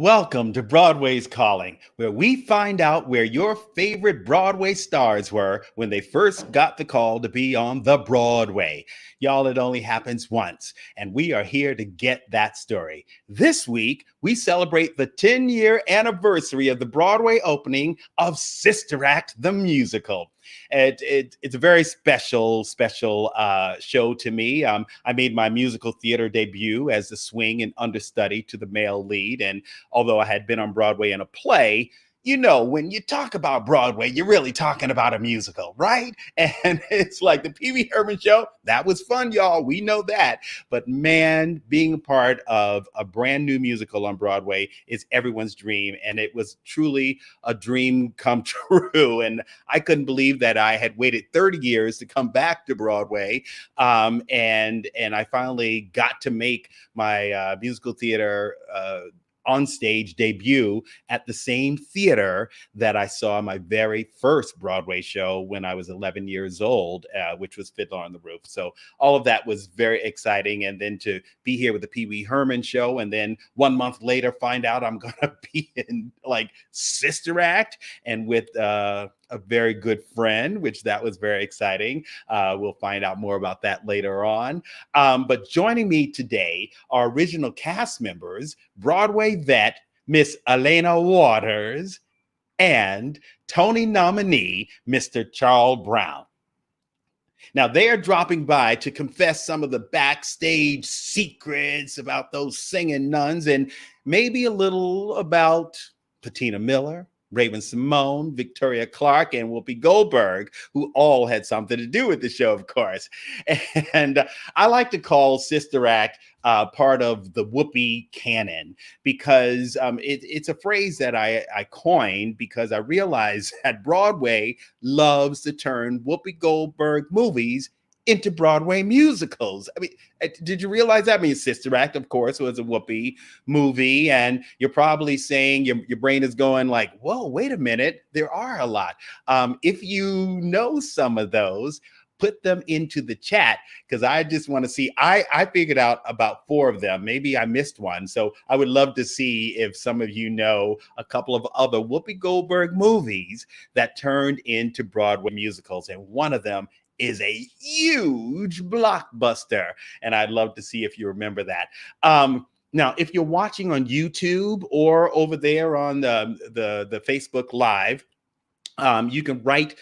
Welcome to Broadway's Calling, where we find out where your favorite Broadway stars were when they first got the call to be on the Broadway. Y'all, it only happens once, and we are here to get that story. This week, we celebrate the 10-year anniversary of the Broadway opening of Sister Act, the musical. It's a very special show to me. I made my musical theater debut as the swing and understudy to the male lead, and although I had been on Broadway in a play, you know, when you talk about Broadway, you're really talking about a musical, right? And it's like the Pee Wee Herman show. That was fun, y'all. We know that. But man, being a part of a brand new musical on Broadway is everyone's dream. And it was truly a dream come true. And I couldn't believe that I had waited 30 years to come back to Broadway. And I finally got to make my musical theater on stage debut at the same theater that I saw my very first Broadway show when I was 11 years old, which was Fiddler on the Roof. So all of that was very exciting. And then to be here with the Pee Wee Herman show, and then 1 month later find out I'm going to be in like Sister Act and with a very good friend, which that was very exciting. We'll find out more about that later on. But joining me today are original cast members, Broadway vet, Miss Aléna Watters, and Tony nominee, Mr. Charl Brown. Now, they are dropping by to confess some of the backstage secrets about those singing nuns and maybe a little about Patina Miller, Raven-Symoné, Victoria Clark, and Whoopi Goldberg, who all had something to do with the show, of course. And I like to call Sister Act part of the Whoopi canon because it's a phrase that I coined because I realized that Broadway loves to turn Whoopi Goldberg movies into Broadway musicals. I mean, did you realize that? I mean, Sister Act, of course, was a Whoopi movie, and you're probably saying your brain is going like, whoa, wait a minute, there are a lot. If you know some of those, put them into the chat because I just want to see. I figured out about 4 of them. Maybe I missed one. So I would love to see if some of you know a couple of other Whoopi Goldberg movies that turned into Broadway musicals. And one of them is a huge blockbuster. And I'd love to see if you remember that. Now, if you're watching on YouTube or over there on the Facebook Live, you can write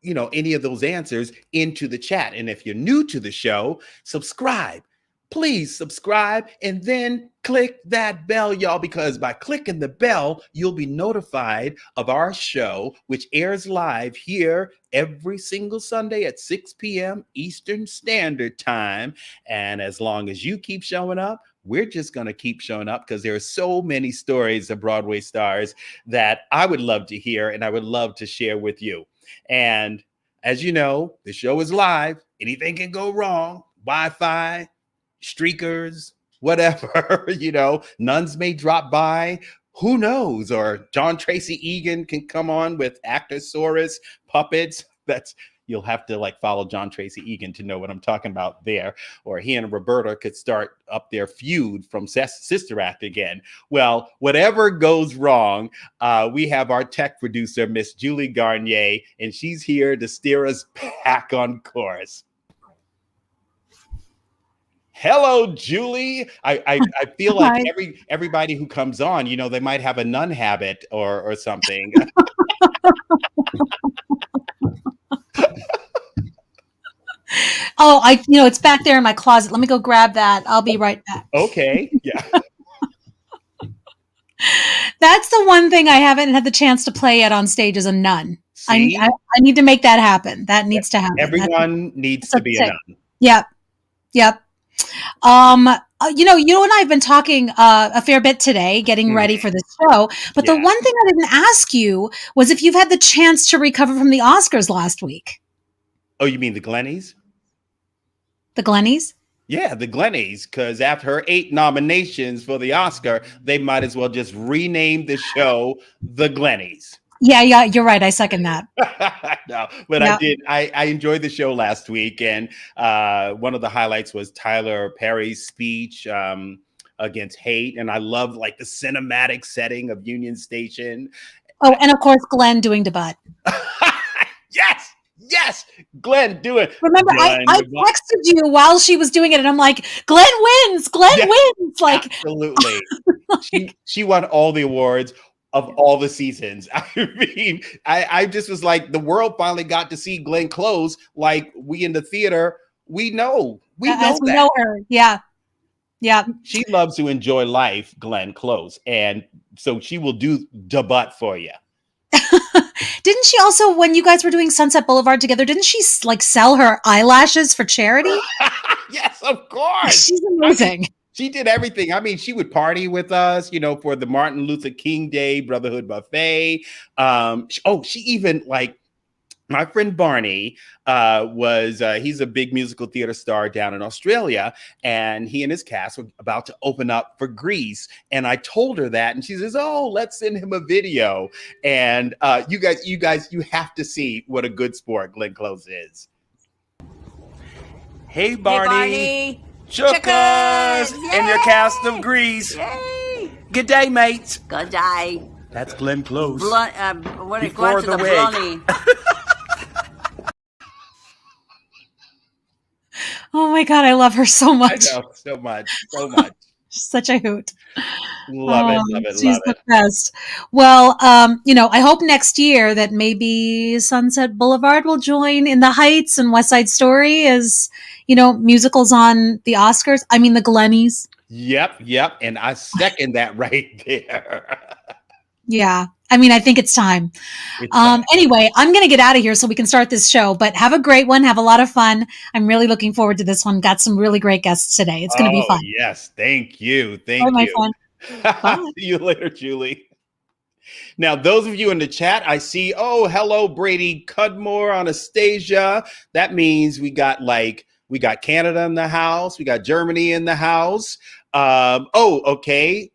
any of those answers into the chat. And if you're new to the show, subscribe. Please subscribe and then click that bell, y'all, because by clicking the bell, you'll be notified of our show, which airs live here every single Sunday at 6 p.m. Eastern Standard Time. And as long as you keep showing up, we're just going to keep showing up because there are so many stories of Broadway stars that I would love to hear and I would love to share with you. And as you know, the show is live. Anything can go wrong. Wi-Fi, streakers, whatever, nuns may drop by. Who knows? Or John Tracy Egan can come on with Actosaurus puppets. You'll have to follow John Tracy Egan to know what I'm talking about there. Or he and Roberta could start up their feud from Sister Act again. Well, whatever goes wrong, we have our tech producer, Miss Julie Garnier, and she's here to steer us back on course. Hello, Julie. I feel like everybody who comes on, they might have a nun habit or something. Oh, it's back there in my closet. Let me go grab that. I'll be right back. Okay. Yeah. That's the one thing I haven't had the chance to play yet on stage as a nun. See? I need to make that happen. That needs to happen. Everyone needs to be a nun. Yep. You and I have been talking a fair bit today, getting ready for this show. But the one thing I didn't ask you was if you've had the chance to recover from the Oscars last week. Oh, you mean the Glennies? The Glennies? Yeah, the Glennies, because after her 8 nominations for the Oscar, they might as well just rename the show The Glennies. Yeah, you're right. I second that. No, but yep. I enjoyed the show last week, and one of the highlights was Tyler Perry's speech. against hate. And I love like the cinematic setting of Union Station. Oh, and of course, Glenn doing debut. Yes. Yes, Glenn, do it. Remember, I texted you while she was doing it, and I'm like, Glenn wins. Glenn wins. Like, absolutely. She won all the awards of all the seasons. I mean, I just was like, the world finally got to see Glenn Close. Like we in the theater, we know her. Yeah. Yeah. She loves to enjoy life, Glenn Close. And so she will do debut for you. Didn't she also, when you guys were doing Sunset Boulevard together, didn't she like sell her eyelashes for charity? Yes, of course. She's amazing. I mean, she did everything. I mean, she would party with us, for the Martin Luther King Day Brotherhood Buffet. She even like, my friend Barney he's a big musical theater star down in Australia, and he and his cast were about to open up for Grease. And I told her that, and she says, "Oh, let's send him a video." And you guys, you have to see what a good sport Glenn Close is. Hey, Barney. Chookers and your cast of Grease. Yay! Good day, mates. Good day. That's Glenn Close. What a glance at the blondie. Oh my God, I love her so much. I know, so much. Such a hoot. Love it. She's the best. Well, I hope next year that maybe Sunset Boulevard will join In the Heights and West Side Story as, musicals on the Oscars. I mean, the Glennies. Yep. And I second that right there. Yeah. I mean, I think it's time. Anyway, I'm going to get out of here so we can start this show, but have a great one. Have a lot of fun. I'm really looking forward to this one. Got some really great guests today. It's going to be fun. Yes. Thank you. Bye, my friend. See you later, Julie. Now, those of you in the chat, I see, hello, Brady Cudmore, Anastasia. That means we got Canada in the house. We got Germany in the house. Okay.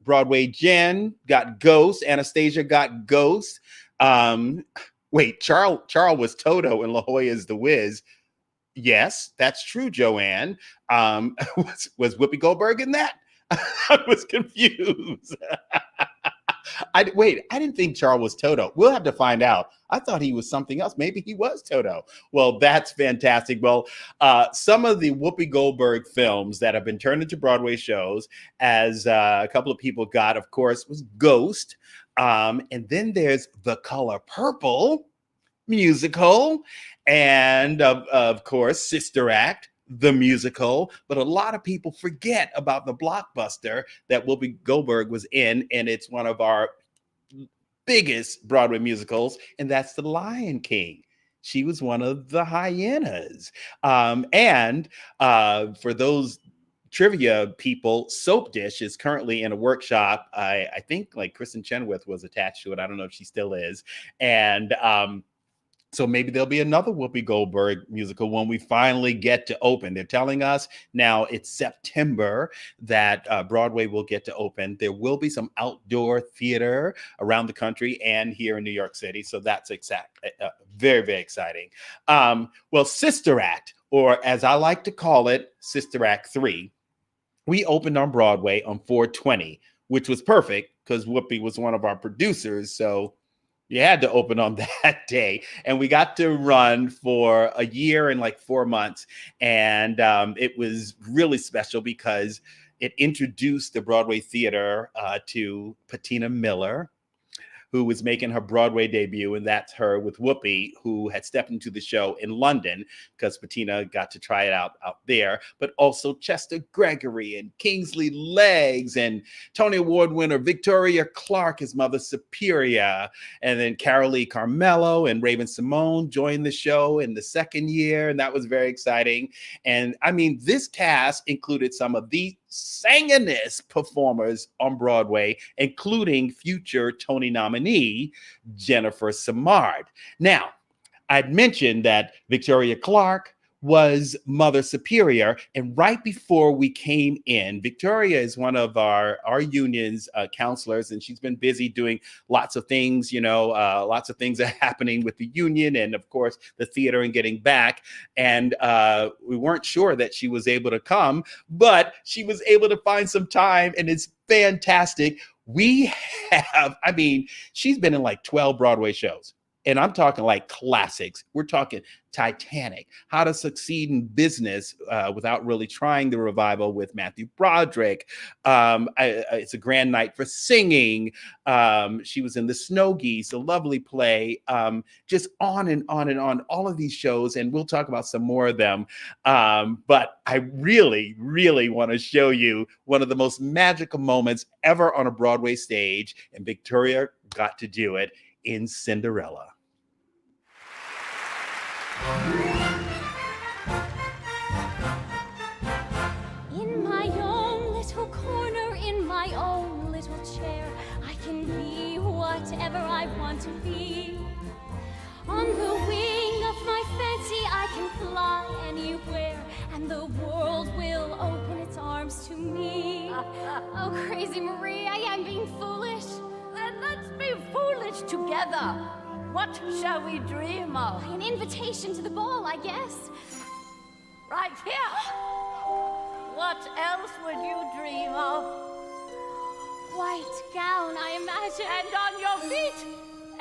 Broadway Jen got Ghost. Anastasia got Ghost. Wait, Charl was Toto and La Jolla's The Wiz. Yes, that's true, Joanne. Was Whoopi Goldberg in that? I was confused. I didn't think Charl was Toto. We'll have to find out. I thought he was something else. Maybe he was Toto. Well, that's fantastic. Well, some of the Whoopi Goldberg films that have been turned into Broadway shows, as a couple of people got, of course, was Ghost. And then there's The Color Purple musical. And of course, Sister Act, the musical. But a lot of people forget about the blockbuster that Whoopi Goldberg was in, and it's one of our biggest Broadway musicals, and that's The Lion King. She was one of the hyenas. And for those trivia people, Soap Dish is currently in a workshop. I think like Kristen Chenoweth was attached to it. I don't know if she still is. And so maybe there'll be another Whoopi Goldberg musical when we finally get to open. They're telling us now it's September that Broadway will get to open. There will be some outdoor theater around the country and here in New York City. So that's very, very exciting. Well, Sister Act, or as I like to call it, Sister Act 3, we opened on Broadway on 4/20, which was perfect because Whoopi was one of our producers. So you had to open on that day, and we got to run for a year and like 4 months. And it was really special because it introduced the Broadway theater to Patina Miller, who was making her Broadway debut. And that's her with Whoopi, who had stepped into the show in London because Patina got to try it out there. But also Chester Gregory and Kingsley Leggs and Tony Award winner Victoria Clark, his mother Superior. And then Carolee Carmelo and Raven Simone joined the show in the second year. And that was very exciting. And I mean, this cast included some of the singingest performers on Broadway, including future Tony nominee Jennifer Simard. Now, I'd mentioned that Victoria Clark was Mother Superior. And right before we came in, Victoria is one of our union's counselors, and she's been busy doing lots of things, lots of things are happening with the union and, of course, the theater and getting back. And we weren't sure that she was able to come, but she was able to find some time, and it's fantastic. We have, she's been in like 12 Broadway shows. And I'm talking like classics. We're talking Titanic, How to Succeed in Business Without Really Trying, the revival with Matthew Broderick. It's a Grand Night for Singing. She was in The Snow Geese, a lovely play. Just on and on and on, all of these shows. And we'll talk about some more of them. But I really, really want to show you one of the most magical moments ever on a Broadway stage. And Victoria got to do it in Cinderella. In my own little corner, in my own little chair, I can be whatever I want to be. On the wing of my fancy, I can fly anywhere, and the world will open its arms to me. Oh, Crazy Marie, I am being foolish. Then let's be foolish together. What shall we dream of? An invitation to the ball, I guess. Right here. What else would you dream of? White gown, I imagine. And on your feet,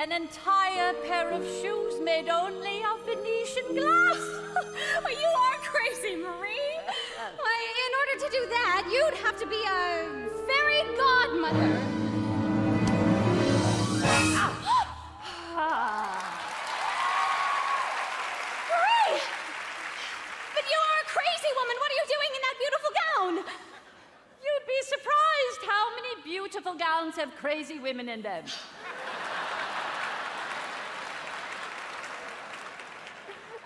an entire pair of shoes made only of Venetian glass. Well, you are crazy, Marie. In order to do that, you'd have to be a fairy godmother. Marie! But you are a crazy woman. What are you doing in that beautiful gown? You'd be surprised how many beautiful gowns have crazy women in them.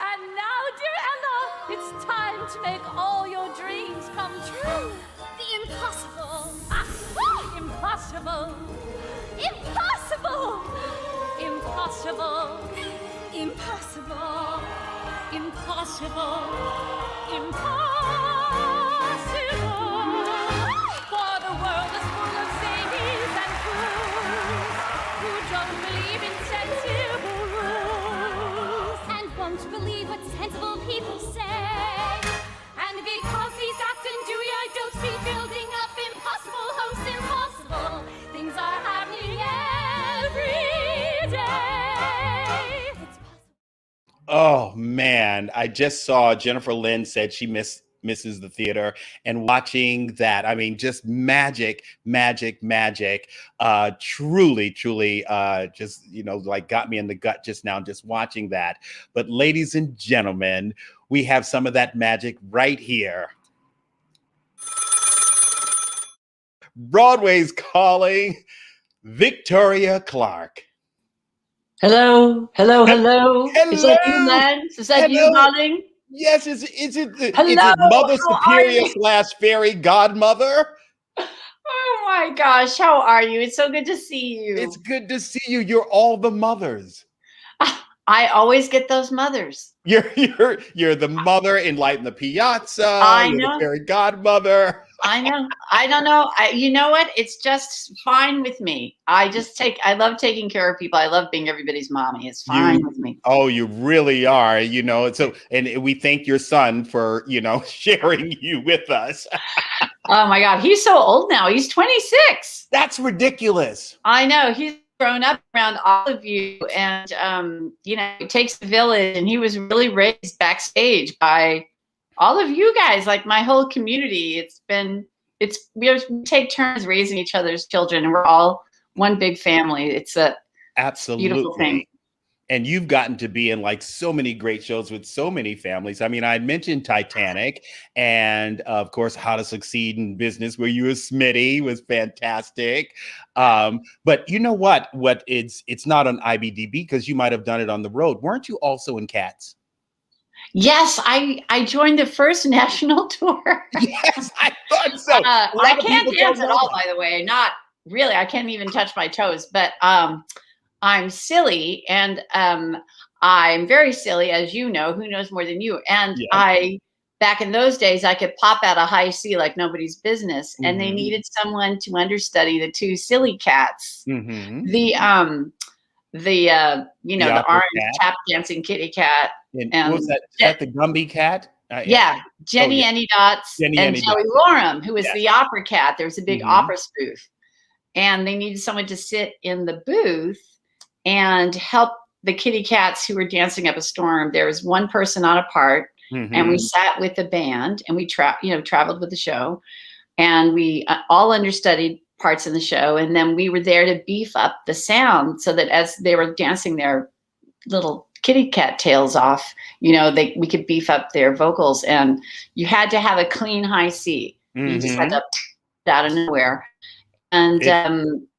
And now, dear Ella, it's time to make all your dreams come true. The impossible. Impossible. Impossible! Impossible. Impossible. Impossible. For the world is full of zanies and fools who don't believe in sensible rules And won't believe what sensible people say. and because he's acting Dewey, don't be building up impossible hopes. Impossible things are happening every day. Oh man, I just saw Jennifer Lynn said she misses the theater, and watching that, just magic. Truly, just like got me in the gut just now, just watching that. But ladies and gentlemen, we have some of that magic right here. Broadway's calling, Victoria Clark. Hello. Is that you, Lance? Is that you, darling? Yes, is it Mother Superior / Fairy Godmother? Oh my gosh, how are you? It's so good to see you. It's good to see you. You're all the mothers. I always get those mothers. You're the mother in Light in the Piazza. I know. The fairy godmother. I know. I don't know. You know what? It's just fine with me. I love taking care of people. I love being everybody's mommy. It's fine with me. Oh, you really are. And we thank your son for, sharing you with us. Oh my God. He's so old now. He's 26. That's ridiculous. I know. He's grown up around all of you, and it takes a village, and he was really raised backstage by all of you guys, like my whole community. We take turns raising each other's children, and we're all one big family. It's a absolutely beautiful thing. And you've gotten to be in like so many great shows with so many families. I had mentioned Titanic, and of course, How to Succeed in Business, where you were Smitty, was fantastic. But you know what? It's not on IBDB because you might have done it on the road. Weren't you also in Cats? Yes, I joined the first national tour. Yes, I thought so. I can't dance at all, by the way. Not really. I can't even touch my toes. But I'm silly, and I'm very silly, as you know. Who knows more than you? And back in those days, I could pop out a high C like nobody's business, and they needed someone to understudy the two silly cats. The the orange tap dancing kitty cat. And what was that? Is that the Gumby cat? Jenny Anydots and Joey Lorem, who was the opera cat. There was a big opera spoof, and they needed someone to sit in the booth and help the kitty cats who were dancing up a storm. There was one person on a part, and we sat with the band, and we traveled with the show, and we all understudied parts in the show, and then we were there to beef up the sound so that as they were dancing their little kitty cat tails off, we could beef up their vocals, and you had to have a clean high C. You just had to out of nowhere. And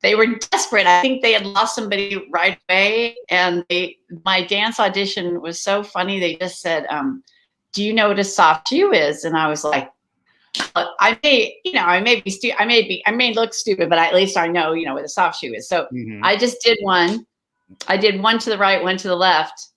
they were desperate. I think they had lost somebody right away. And my dance audition was so funny. They just said, do you know what a soft shoe is? And I was like, I may look stupid, but at least I know, what a soft shoe is. So I just did one. I did one to the right, one to the left.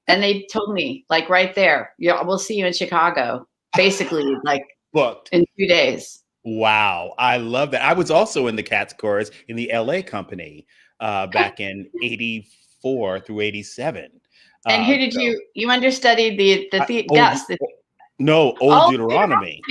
And they told me, like, right there, we'll see you in Chicago, basically, like, booked in 2 days. Wow. I love that. I was also in the Cats chorus in the LA company back in 84 through 87. And who did you understudied Old Deuteronomy.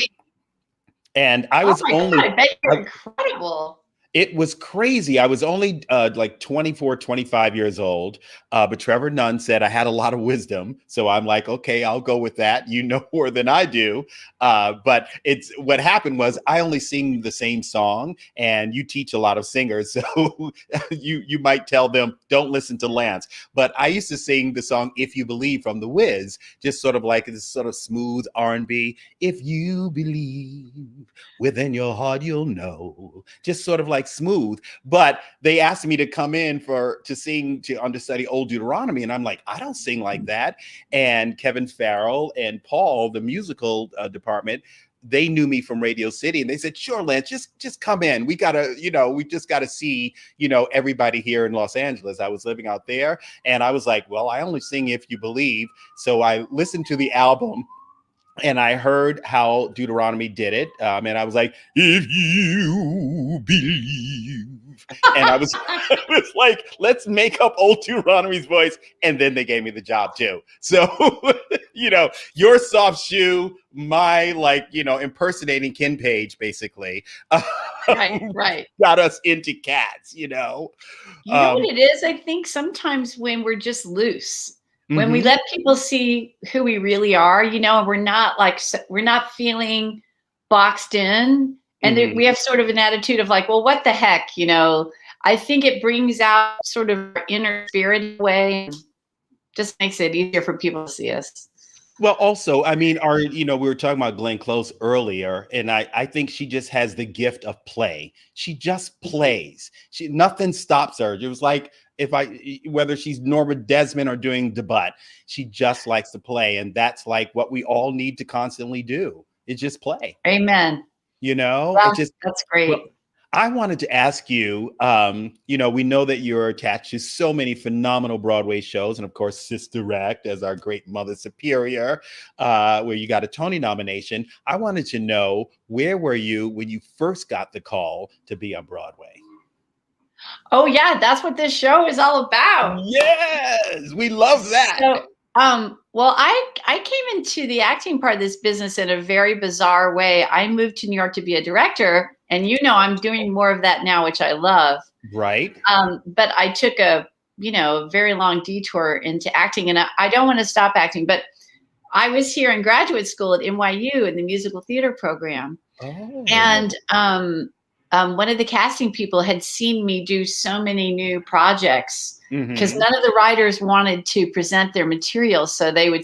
And I was God, I bet you're incredible. It was crazy. I was only like 24, 25 years old. But Trevor Nunn said I had a lot of wisdom. So I'm like, okay, I'll go with that. You know more than I do. But what happened was I only sing the same song, and you teach a lot of singers. So you might tell them, don't listen to Lance. But I used to sing the song If You Believe from The Wiz, just sort of like this sort of smooth R&B. If you believe within your heart, you'll know. Just sort of like smooth. But they asked me to come in to understudy Old Deuteronomy, and I'm like, I don't sing like that. And Kevin Farrell and Paul, the musical department, they knew me from Radio City, and they said, sure, Lance, just come in. We just gotta see, everybody here in Los Angeles. I was living out there, and I was like, well, I only sing If You Believe. So I listened to the album, and I heard how Deuteronomy did it. And I was like, if you believe. And I was like, let's make up Old Deuteronomy's voice. And then they gave me the job too. So, your soft shoe, my impersonating Ken Page, basically. Right. Got us into Cats, You know what it is? I think sometimes when we're just loose, when we let people see who we really are, we're not feeling boxed in, and we have sort of an attitude of like, well, what the heck, I think it brings out sort of our inner spirit in a way, and just makes it easier for people to see us. Well, also, I mean, we were talking about Glenn Close earlier, and I think she just has the gift of play. She just plays. Nothing stops her. It was like, whether she's Norma Desmond or doing debut, she just likes to play. And that's like what we all need to constantly do. It's just play. Amen. Well, that's great. Well, I wanted to ask you, we know that you're attached to so many phenomenal Broadway shows, and of course, Sister Act as our great Mother Superior, where you got a Tony nomination. I wanted to know, where were you when you first got the call to be on Broadway? Oh yeah, that's what this show is all about. Yes, we love that. So, well, I came into the acting part of this business in a very bizarre way. I moved to New York to be a director, and I'm doing more of that now, which I love. Right. But I took a very long detour into acting, and I don't want to stop acting. But I was here in graduate school at NYU in the musical theater program, and one of the casting people had seen me do so many new projects because none of the writers wanted to present their material. So they would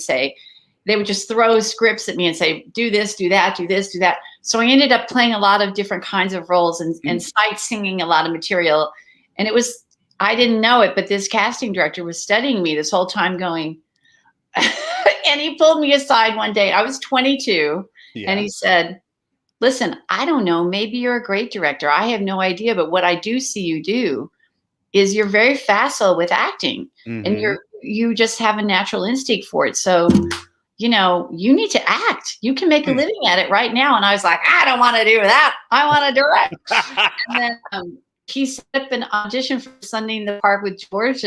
just throw scripts at me and say, do this, do that, do this, do that. So I ended up playing a lot of different kinds of roles and sight singing a lot of material. And I didn't know it, but this casting director was studying me this whole time going, and he pulled me aside one day. I was 22 and he said, listen, I don't know, maybe you're a great director. I have no idea, but what I do see you do is you're very facile with acting, Mhm. and you just have a natural instinct for it. So, you know, you need to act. You can make a living at it right now. And I was like, I don't want to do that. I want to direct. And then he set up an audition for Sunday in the Park with George.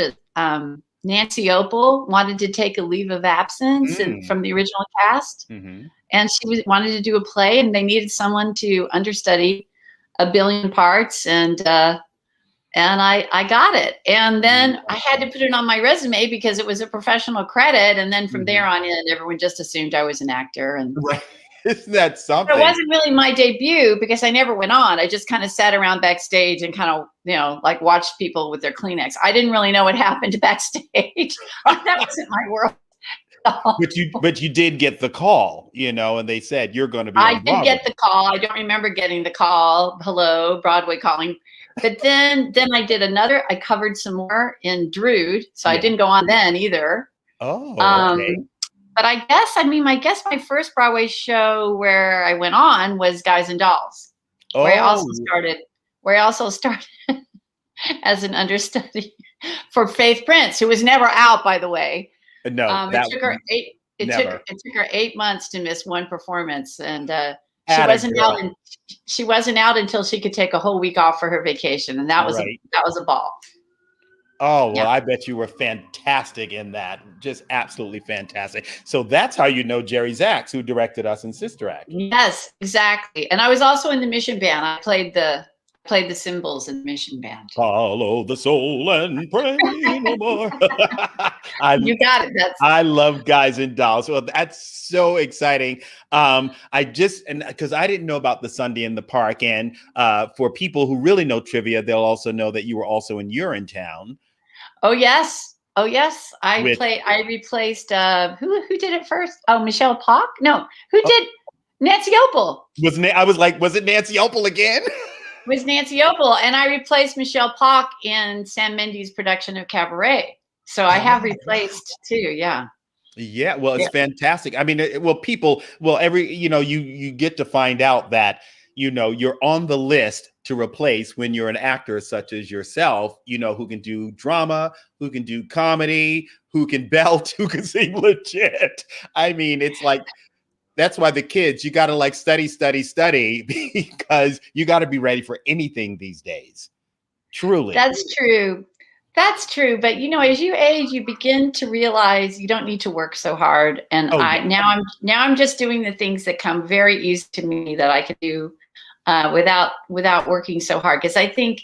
Nancy Opal wanted to take a leave of absence from the original cast. Mhm. And she wanted to do a play, and they needed someone to understudy a billion parts. And I got it. And then I had to put it on my resume because it was a professional credit. And then from there on in, everyone just assumed I was an actor. And Right. Isn't that something? it wasn't really my debut because I never went on. I just kind of sat around backstage and kind of, you know, like watched people with their Kleenex. I didn't really know what happened backstage. That wasn't my world. But you did get the call, you know, and they said you're going to be. I did get the call. I don't remember getting the call. Hello, Broadway calling. But then I did another. I covered some more in Drood, so I didn't go on then either. Oh, okay. But I guess my first Broadway show where I went on was Guys and Dolls, where I also started as an understudy for Faith Prince, who was never out, by the way. No, it took her 8 months to miss one performance, and she wasn't out until she could take a whole week off for her vacation, and that was a ball. Oh, well, I bet you were fantastic in that. Just absolutely fantastic. So that's how you know Jerry Zaks, who directed us in Sister Act. Yes, exactly. And I was also in the Mission Band. I played the cymbals in the Mission Band. Follow the soul and pray no more. You got it. I love Guys and Dolls. Well, that's so exciting. Because I didn't know about the Sunday in the Park. And for people who really know trivia, they'll also know that you were also in Urinetown. Oh yes. I replaced who did it first? Oh, Michelle Pock? No, who did Nancy Opal? Was it Nancy Opal again? It was Nancy Opal, and I replaced Michelle Pock in Sam Mendes' production of Cabaret. So I have replaced too. Yeah. Yeah, well, it's fantastic. I mean, you get to find out that, you know, you're on the list to replace when you're an actor such as yourself, you know, who can do drama, who can do comedy, who can belt, who can sing legit. I mean, it's like, that's why the kids, you got to like study because you got to be ready for anything these days. Truly. That's true. But, you know, as you age, you begin to realize you don't need to work so hard. And now I'm just doing the things that come very easy to me that I can do without working so hard. Because I think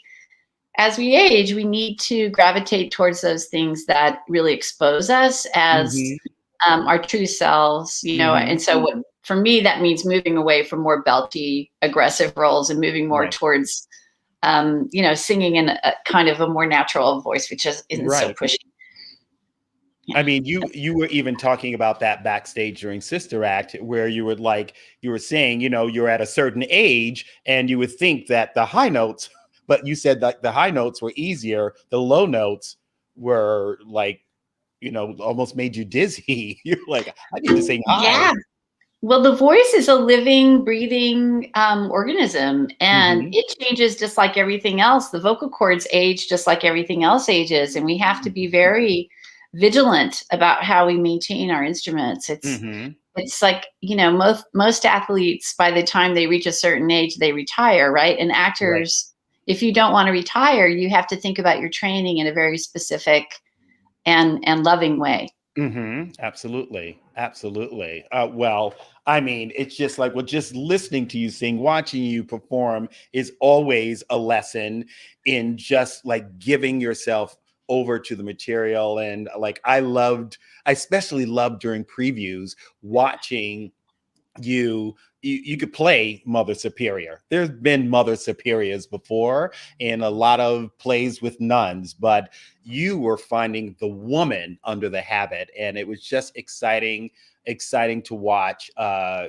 as we age, we need to gravitate towards those things that really expose us as our true selves, you know. And so for me, that means moving away from more belty, aggressive roles and moving more towards you know, singing in a kind of a more natural voice, which isn't so pushy. I mean, you were even talking about that backstage during Sister Act, where you were saying, you know, you're at a certain age and you would think that the high notes, but you said that the high notes were easier. The low notes were like, you know, almost made you dizzy. You're like, I need to sing high. Yeah. Well, the voice is a living, breathing organism, and it changes just like everything else. The vocal cords age just like everything else ages, and we have to be very vigilant about how we maintain our instruments. It's like, you know, most athletes, by the time they reach a certain age, they retire, right? And actors, if you don't want to retire, you have to think about your training in a very specific and loving way. Absolutely. Well, I mean, it's just like, just listening to you sing, watching you perform is always a lesson in just like giving yourself over to the material. And like, I especially loved during previews, watching you could play Mother Superior. There's been Mother Superiors before in a lot of plays with nuns, but you were finding the woman under the habit. And it was just exciting to watch,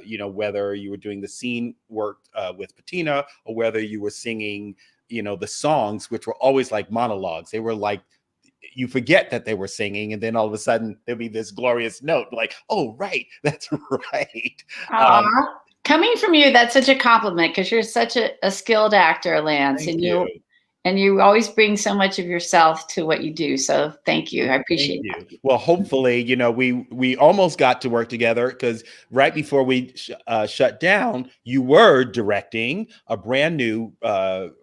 you know, whether you were doing the scene work with Patina or whether you were singing, you know, the songs, which were always like monologues. They were like, you forget that they were singing, and then all of a sudden there'll be this glorious note like, oh, right, that's right. Coming from you, that's such a compliment because you're such a skilled actor, Lance. Thank you. And you always bring so much of yourself to what you do. So thank you. I appreciate Thank you. Well, hopefully, you know, we almost got to work together because right before we shut down, you were directing a brand new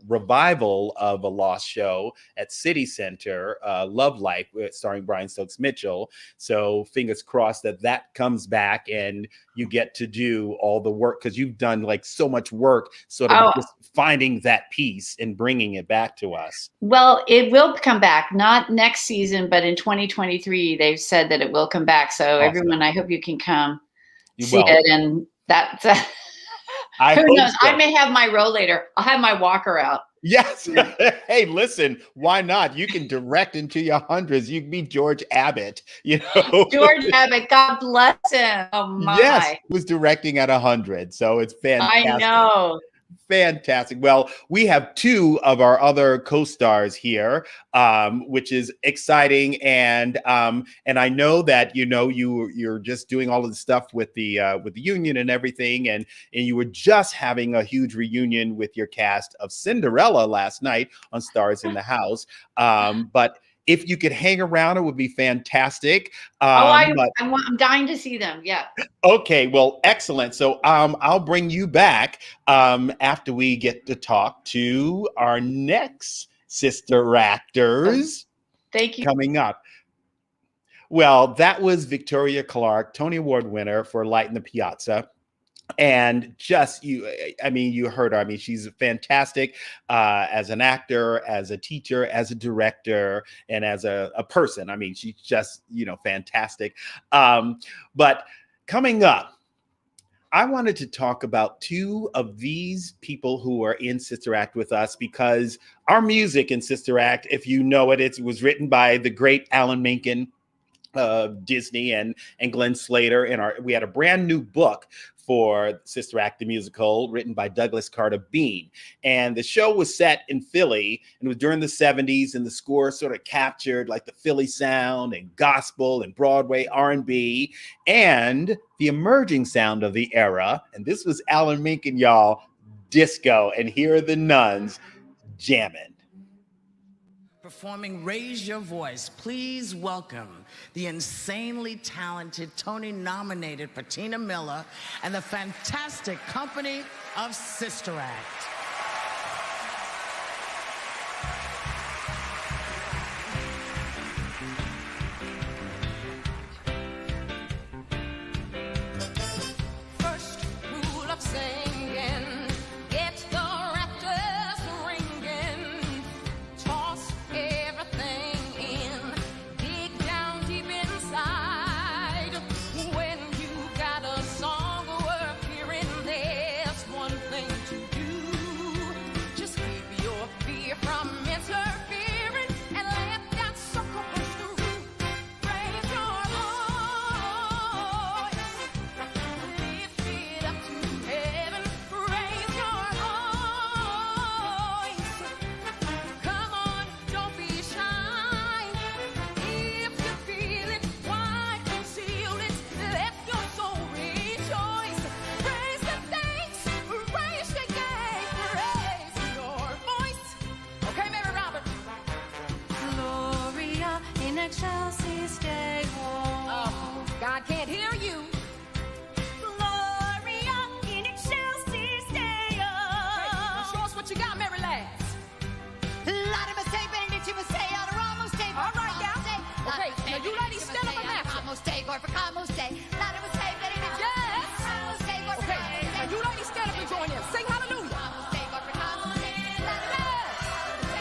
revival of a lost show at City Center, Love Life, starring Brian Stokes Mitchell. So fingers crossed that that comes back and you get to do all the work, because you've done like so much work sort of just finding that piece and bringing it back to us. Well, it will come back, not next season, but in 2023, they've said that it will come back. So Awesome. Everyone, I hope you can come see Well, it. And that, I who hope knows? so. I may have my role later. I'll have my walker out. Yes. Hey, listen, why not? You can direct into your hundreds. You can be George Abbott, you know. George Abbott, God bless him. Oh my. Yes, he was directing at 100. So it's fantastic. I know. Fantastic. Well, we have two of our other co-stars here, which is exciting, and I know that you're just doing all of the stuff with the union and everything, and you were just having a huge reunion with your cast of Cinderella last night on Stars in the House. But if you could hang around, it would be fantastic. I'm dying to see them. Yeah. Okay, well, excellent. So I'll bring you back after we get to talk to our next sister actors. Thank you. Coming up. Well, that was Victoria Clark, Tony Award winner for Light in the Piazza. And you heard her. I mean, she's fantastic as an actor, as a teacher, as a director, and as a person. I mean, she's just, fantastic. But coming up, I wanted to talk about two of these people who are in Sister Act with us, because our music in Sister Act, if you know it, it was written by the great Alan Menken of Disney and Glenn Slater. And we had a brand new book for Sister Act the Musical, written by Douglas Carter Bean. And the show was set in Philly, and it was during the 70s, and the score sort of captured like the Philly sound and gospel and Broadway R&B and the emerging sound of the era. And this was Alan Menken, y'all, disco. And here are the Nuns jamming. Performing Raise Your Voice, please welcome the insanely talented Tony-nominated Patina Miller and the fantastic company of Sister Act. First rule of singing, get the rafters ringing, toss everything in, dig down deep inside. When you got a song worth hearing, there's one thing to do. Just keep your fear from interfering and let that sucker push through. Raise your voice, lift it up to heaven. Raise your voice. Come on, don't be shy. If you feel it, why conceal it? Let your soul rejoice. Raise the stakes, raise the game, raise your voice. Okay, Mary Roberts. Gloria in excelsis Deo. Oh, God can't hear you. Gloria in excelsis Deo. Show us what you got, Mary Lass. All right, now. Okay, now you ladies stand up and match it. Yes. Okay, now you ladies stand up and join in. Sing hallelujah. Yes.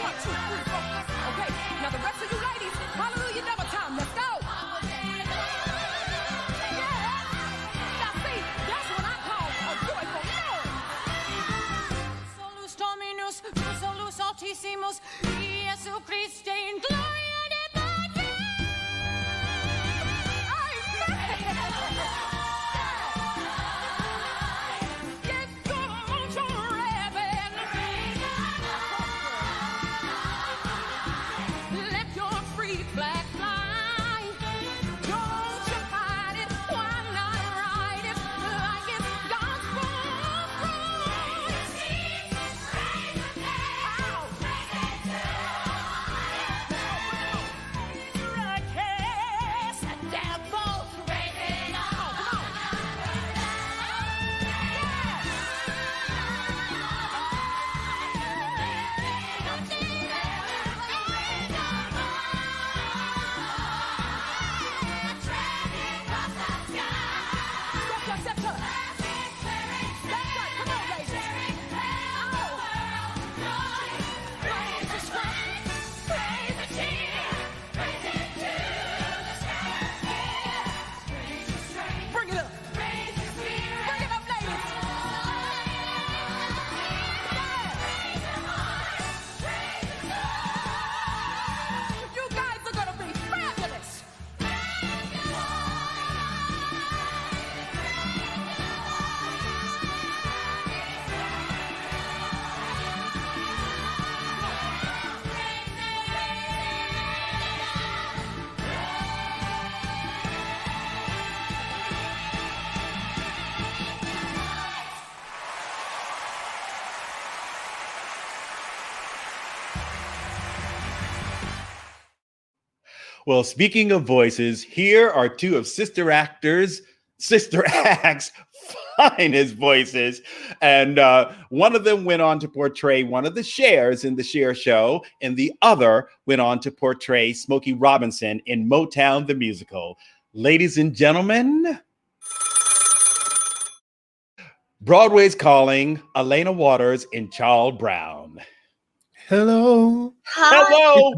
1, 2, 3, 4. Okay, now the rest of you ladies, hallelujah double time. Let's go. Yes. Now see, that's what I call a joyful noise. Solus Dominus, solus altissimus, Jesu Christe in gloria de Patri. Get going to heaven. Let your free flag fly. Don't you fight it. Why not ride it like it's gospel? Well, speaking of voices, here are two of Sister Act's finest voices. And one of them went on to portray one of the Chers in the Cher Show, and the other went on to portray Smokey Robinson in Motown the Musical. Ladies and gentlemen, Broadway's calling, Aléna Watters and Charl Brown. Hello. Hello.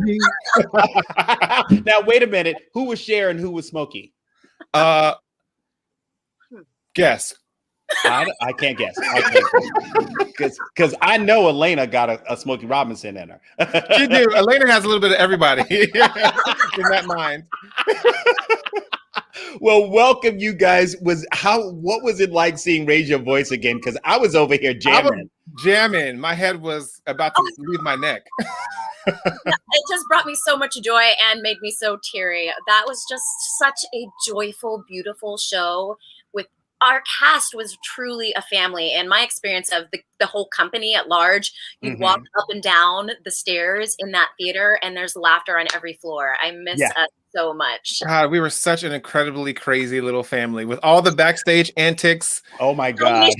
Now, wait a minute. Who was Cher and who was Smokey? Guess. I can't guess. Because I know Aléna got a Smokey Robinson in her. You do. Aléna has a little bit of everybody in that mind. Well, welcome, you guys. What was it like seeing Raise Your Voice again? Because I was over here jamming. Jamming. My head was about to leave my neck. It just brought me so much joy and made me so teary. That was just such a joyful, beautiful show. With our cast was truly a family, and my experience of the whole company at large. You walk up and down the stairs in that theater, and there's laughter on every floor. I miss us so much. God, we were such an incredibly crazy little family with all the backstage antics. Oh my God.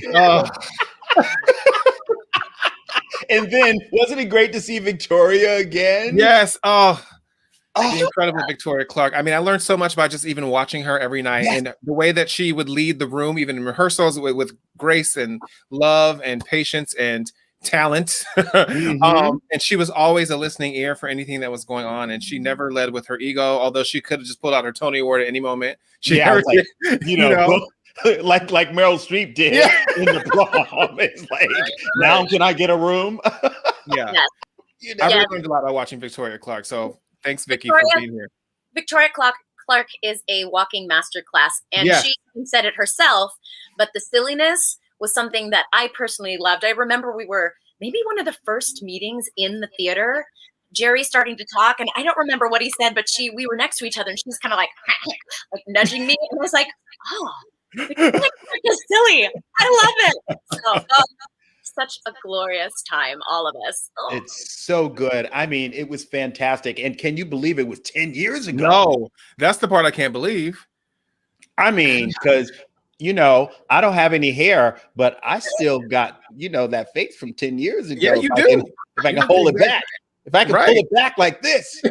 And then, wasn't it great to see Victoria again? Yes. The incredible Victoria Clark. I mean, I learned so much by just even watching her every night, and the way that she would lead the room, even in rehearsals, with grace and love and patience and talent. And she was always a listening ear for anything that was going on, and she never led with her ego, although she could have just pulled out her Tony Award at any moment. Like Meryl Streep did in the prom. It's like, now can I get a room? I really learned a lot by watching Victoria Clark. So thanks, Vicky, for being here. Victoria Clark is a walking masterclass, and she said it herself, but the silliness was something that I personally loved. I remember we were maybe one of the first meetings in the theater, Jerry starting to talk, and I don't remember what he said, but we were next to each other, and she was kind of like nudging me, and I was like, oh, it's silly. I love it. So, such a glorious time, all of us. Oh. It's so good. I mean, it was fantastic. And can you believe it was 10 years ago? No, that's the part I can't believe. I mean, because, I don't have any hair, but I still got, that face from 10 years ago. Yeah, you do. If I can hold it back. If I can pull it back like this,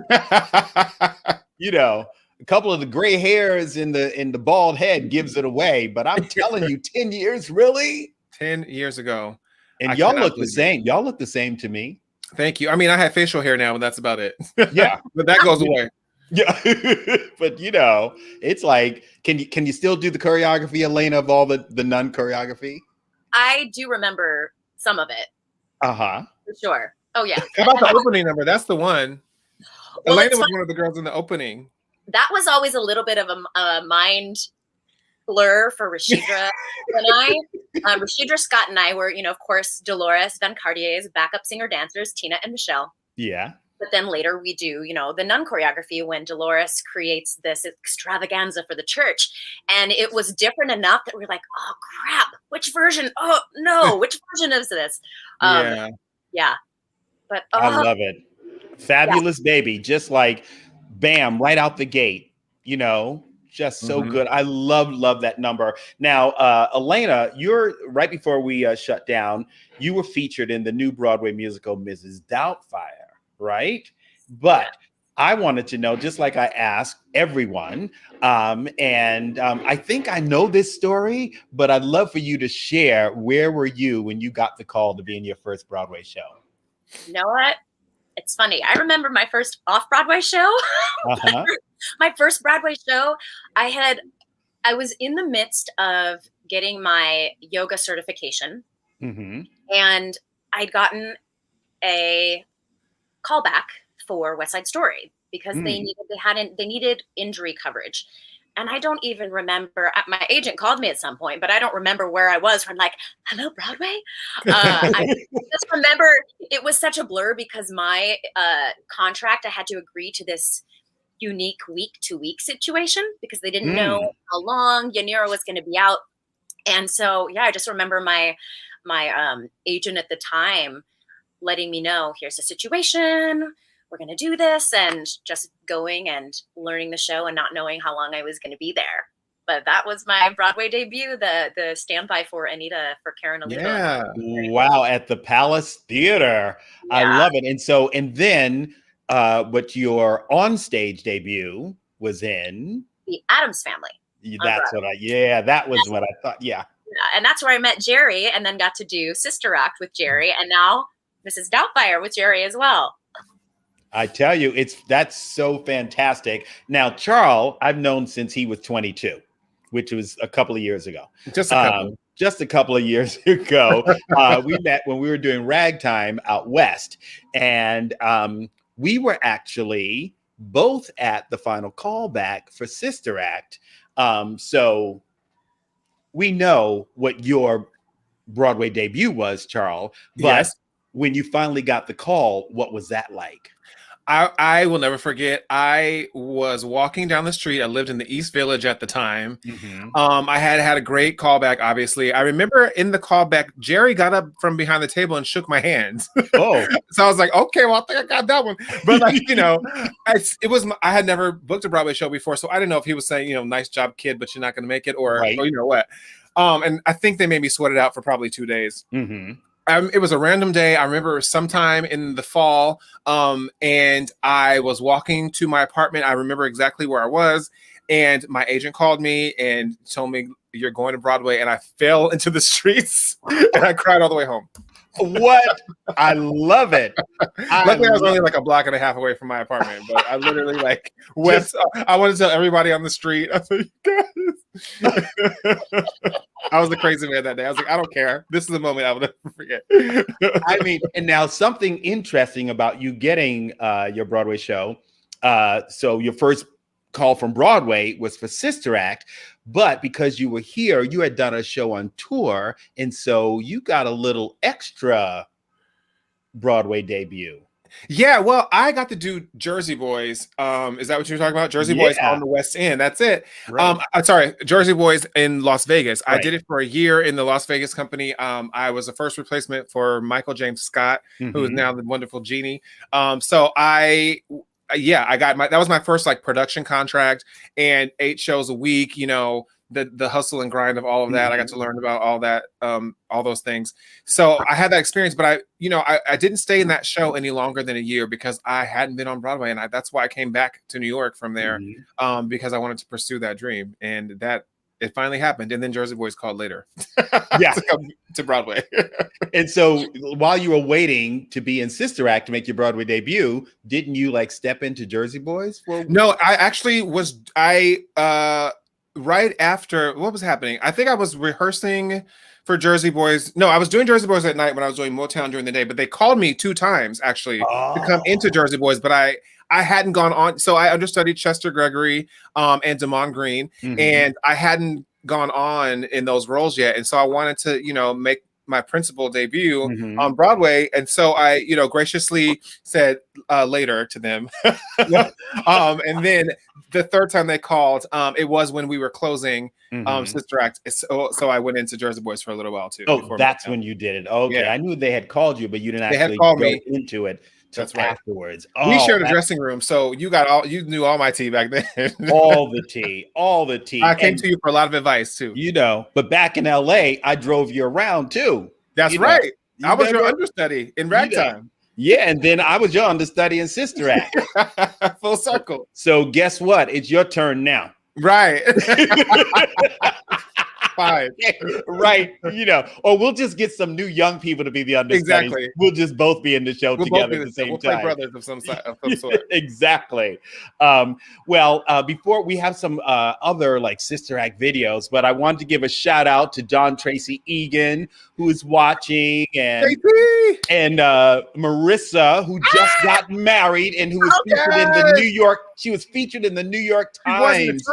a couple of the gray hairs in the bald head gives it away. But I'm telling you, 10 years, really? 10 years ago. And y'all look the same. Y'all look the same to me. Thank you. I mean, I have facial hair now, but that's about it. Yeah. But that goes away. Yeah. But it's like, can you still do the choreography, Aléna, of all the nun choreography? I do remember some of it. For sure. Oh yeah. How about the opening number? That's the one. Well, Aléna was one of the girls in the opening. That was always a little bit of a mind blur for Rashidra and I. Rashidra Scott and I were, of course, Dolores Van Cartier's backup singer-dancers, Tina and Michelle. Yeah. But then later we do, the nun choreography when Dolores creates this extravaganza for the church. And it was different enough that we're like, oh, crap, which version? Oh, no, which version is this? Yeah. But I love it. Fabulous baby. Just like, bam, right out the gate, just so good. I love that number. Now, Aléna, you're right before we shut down, you were featured in the new Broadway musical, Mrs. Doubtfire, right? But I wanted to know, just like I asked everyone, and I think I know this story, but I'd love for you to share, where were you when you got the call to be in your first Broadway show? You know what? It's funny. I remember my first off-Broadway show. My first Broadway show, I was in the midst of getting my yoga certification, and I'd gotten a callback for West Side Story because they needed injury coverage. And I don't even remember, my agent called me at some point, but I don't remember where I was. I'm like, hello, Broadway? I just remember it was such a blur because my contract, I had to agree to this unique week-to-week situation because they didn't know how long Yanira was going to be out. And so, I just remember my agent at the time letting me know, here's the situation. we're going to do this, and just going and learning the show and not knowing how long I was going to be there. But that was my Broadway debut, the standby for Anita for Karen Alito. Yeah. Wow, at the Palace Theater. Yeah. I love it. And then what your on-stage debut was in? The Addams Family. That's what that was what I thought. Yeah. Yeah, and that's where I met Jerry, and then got to do Sister Act with Jerry, and now Mrs. Doubtfire with Jerry as well. I tell you, that's so fantastic. Now, Charl, I've known since he was 22, which was a couple of years ago. Just a couple of years ago. We met when we were doing Ragtime out west, and we were actually both at the final callback for Sister Act. So we know what your Broadway debut was, Charl, but yes. When you finally got the call, what was that like? I will never forget. I was walking down the street. I lived in the East Village at the time. Mm-hmm. I had a great callback, obviously. I remember in the callback, Jerry got up from behind the table and shook my hands. Oh. So I was like, okay, well, I think I got that one. But like, you know, I had never booked a Broadway show before, so I didn't know if he was saying, you know, nice job, kid, but you're not going to make it, or you know what. And I think they made me sweat it out for probably 2 days. Mm-hmm. It was a random day. I remember sometime in the fall, and I was walking to my apartment. I remember exactly where I was, and my agent called me and told me, "You're going to Broadway," and I fell into the streets and I cried all the way home. What? I love it. Luckily, I was only like a block and a half away from my apartment, but I literally like went. I wanted to tell everybody on the street. I was like, guys. I was the crazy man that day. I was like, I don't care. This is a moment I will never forget. I mean, and now something interesting about you getting your Broadway show. So your first call from Broadway was for Sister Act, but because you were here, you had done a show on tour, and so you got a little extra Broadway debut. Yeah, well, I got to do Jersey Boys. Is that what you're talking about? Jersey Boys on the West End. That's it. Right. Sorry, Jersey Boys in Las Vegas. Right. I did it for a year in the Las Vegas company. I was the first replacement for Michael James Scott, who is now the wonderful Genie. So I got that was my first like production contract, and 8 shows a week, you know, the hustle and grind of all of that. I got to learn about all that, all those things. So I had that experience, but I didn't stay in that show any longer than a year because I hadn't been on Broadway. And that's why I came back to New York from there, because I wanted to pursue that dream, and it finally happened. And then Jersey Boys called later to come to Broadway. And so while you were waiting to be in Sister Act to make your Broadway debut, didn't you like step into Jersey Boys? No, I actually was, right after, what was happening? I think I was rehearsing for Jersey Boys. No, I was doing Jersey Boys at night when I was doing Motown during the day, but they called me 2 times actually to come into Jersey Boys, but I hadn't gone on. So I understudied Chester Gregory and Damon Green, and I hadn't gone on in those roles yet. And so I wanted to, you know, make my principal debut on Broadway. And so I, you know, graciously said later to them. And then the third time they called, it was when we were closing Sister Act. So I went into Jersey Boys for a little while too. Oh, that's when you did it. Okay. Yeah. I knew they had called you, but you didn't actually go into it. That's right. Afterwards. We shared a dressing room, so you knew all my tea back then. all the tea. I came to you for a lot of advice too. You know, but back in LA, I drove you around too. That's right. I was your understudy in Ragtime. Yeah, and then I was your understudy in Sister Act. Full circle. So guess what? It's your turn now. Right. Fine. Right. You know, or we'll just get some new young people to be the understudies. Exactly. We'll just both be in the show together at the same time. We'll play brothers of some sort. Exactly. Before we have some other like Sister Act videos, but I wanted to give a shout out to John Tracy Egan, who is watching, and Marissa, who just got married and who was featured in the New York. She was featured in the New York Times.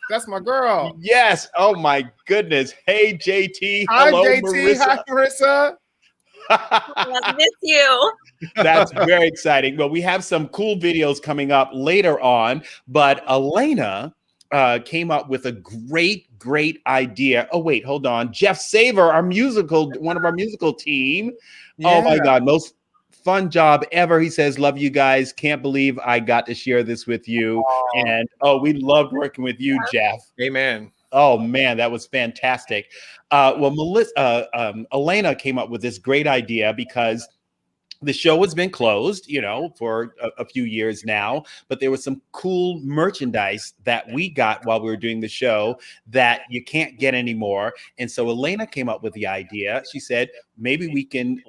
That's my girl. Yes. Oh my goodness. Hey JT. Hi Hello, JT. Marissa. Hi Marissa. I miss you. That's very exciting. Well, we have some cool videos coming up later on, but Aléna came up with a great idea. Oh wait, hold on. Jeff Saver, one of our musical team. Yeah. Oh my God, most fun job ever. He says, love you guys. Can't believe I got to share this with you. And we loved working with you, Jeff. Amen. Oh man, that was fantastic. Aléna came up with this great idea because the show has been closed, for a few years now, but there was some cool merchandise that we got while we were doing the show that you can't get anymore. And so Aléna came up with the idea. She said, maybe we can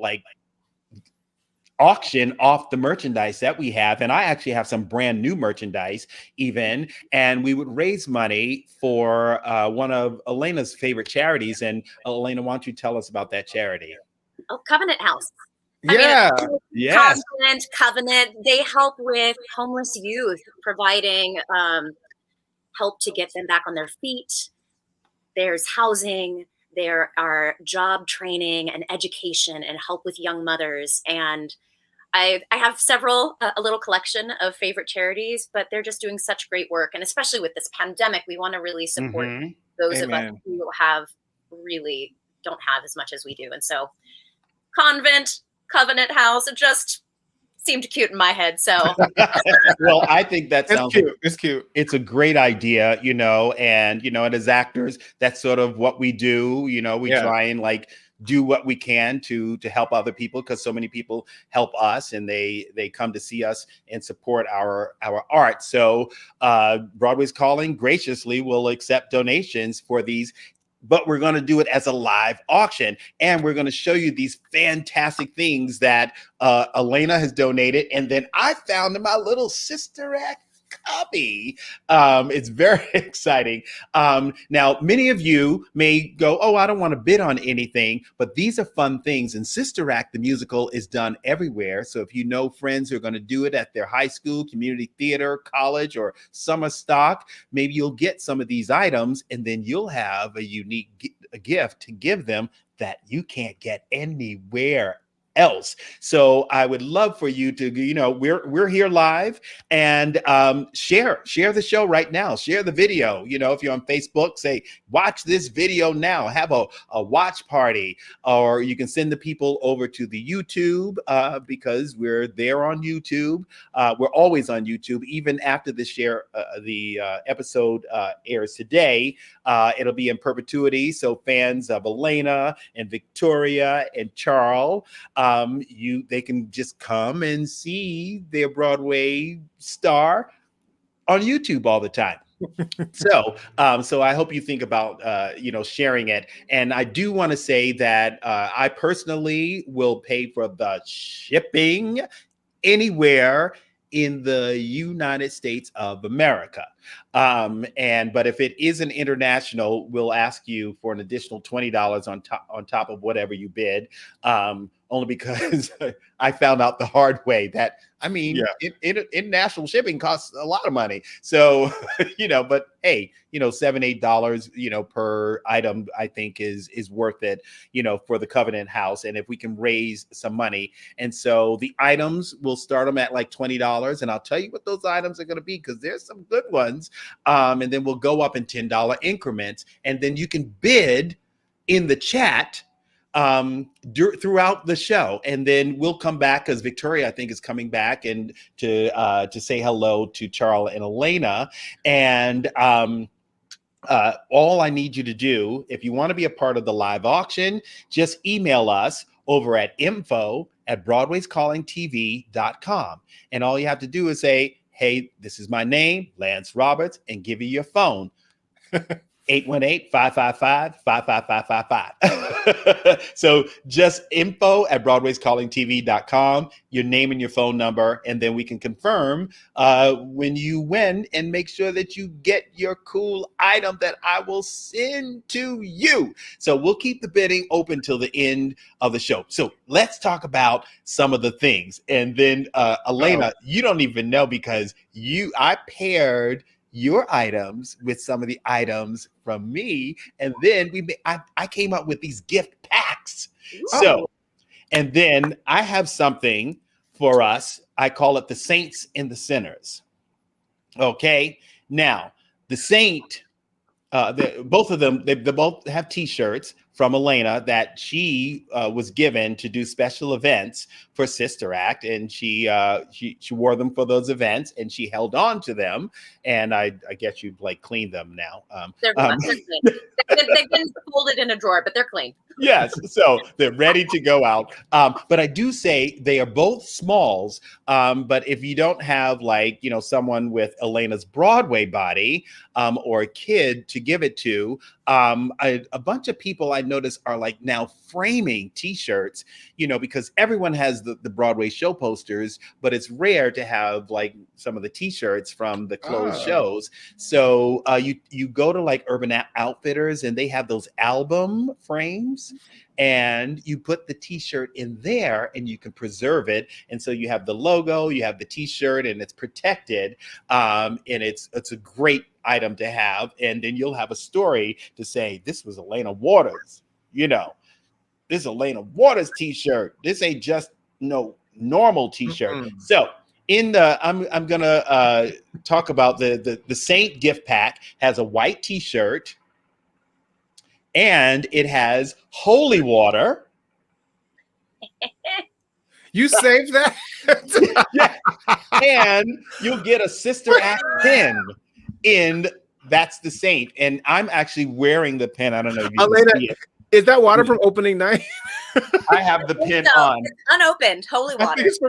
auction off the merchandise that we have. And I actually have some brand new merchandise even, and we would raise money for one of Aléna's favorite charities. And Aléna, why don't you tell us about that charity? Oh, Covenant House. Yeah. Yes. Covenant, they help with homeless youth, providing help to get them back on their feet. There's housing, there are job training and education and help with young mothers. And I have a little collection of favorite charities, but they're just doing such great work. And especially with this pandemic, we want to really support those of us who don't have as much as we do. And so Covenant House, it just seemed cute in my head. So well, I think that sounds cute. It's cute. It's a great idea, and as actors, that's sort of what we do. We try and do what we can to help other people, because so many people help us and they come to see us and support our art. So Broadway's Calling graciously will accept donations for these, but we're going to do it as a live auction. And we're going to show you these fantastic things that Aléna has donated. And then I found in my little Sister Act copy. It's very exciting. Now, many of you may go, oh, I don't want to bid on anything, but these are fun things. And Sister Act, the musical, is done everywhere. So if you know friends who are going to do it at their high school, community theater, college, or summer stock, maybe you'll get some of these items, and then you'll have a unique gift to give them that you can't get anywhere else. So I would love for you to, we're here live, and share the show right now. Share the video. If you're on Facebook, say, watch this video now. Have a watch party, or you can send the people over to the YouTube, because we're there on YouTube. We're always on YouTube, even after the episode airs today. It'll be in perpetuity. So fans of Aléna and Victoria and Charl, they can just come and see their Broadway star on YouTube all the time. So I hope you think about, sharing it. And I do want to say that I personally will pay for the shipping anywhere in the United States of America. But if it is an international, we'll ask you for an additional $20 on top of whatever you bid. Only because I found out the hard way that, international shipping costs a lot of money. So, but hey, $7, $8, per item, I think is worth it, for the Covenant House. And if we can raise some money. And so the items, we'll start them at $20. And I'll tell you what those items are going to be, because there's some good ones. And then we'll go up in $10 increments. And then you can bid in the chat throughout the show, and then we'll come back, because Victoria, I think, is coming back and to say hello to Charl and Aléna. And all I need you to do, if you want to be a part of the live auction, just email us over at info@broadwayscallingtv.com, and all you have to do is say, hey, this is my name, Lance Roberts, and give you your phone. 818-555-55555. So just info@broadwayscallingtv.com, your name and your phone number, and then we can confirm when you win and make sure that you get your cool item that I will send to you. So we'll keep the bidding open till the end of the show. So let's talk about some of the things. And then Aléna, you don't even know, because I paired your items with some of the items from me, and then I came up with these gift packs. So, and then I have something for us. I call it the Saints and the Sinners. Okay, now the saint both of them, they both have T-shirts from Aléna that she was given to do special events for Sister Act, and she wore them for those events, and she held on to them. And I guess you've like cleaned them now. They're clean. They've been folded in a drawer, but they're clean. Yes, so they're ready to go out. But I do say they are both smalls. But if you don't have like, someone with Aléna's Broadway body or a kid to give it to, a bunch of people I notice are like now framing T-shirts, because everyone has the Broadway show posters, but it's rare to have like some of the T-shirts from the closed shows. So you go to like Urban Outfitters and they have those album frames. And you put the T-shirt in there and you can preserve it. And so you have the logo, you have the T-shirt, and it's protected. And it's a great item to have. And then you'll have a story to say, this was Aléna Watters, this is Aléna Watters T-shirt. This ain't just no normal T-shirt. Mm-hmm. So I'm gonna talk about the Saint gift pack. Has a white T-shirt. And it has holy water. You saved that? Yeah. And you'll get a Sister Act pin in That's the Saint. And I'm actually wearing the pin. I don't know if you can see it. Is that water from opening night? I have the pin on. It's unopened holy water. It's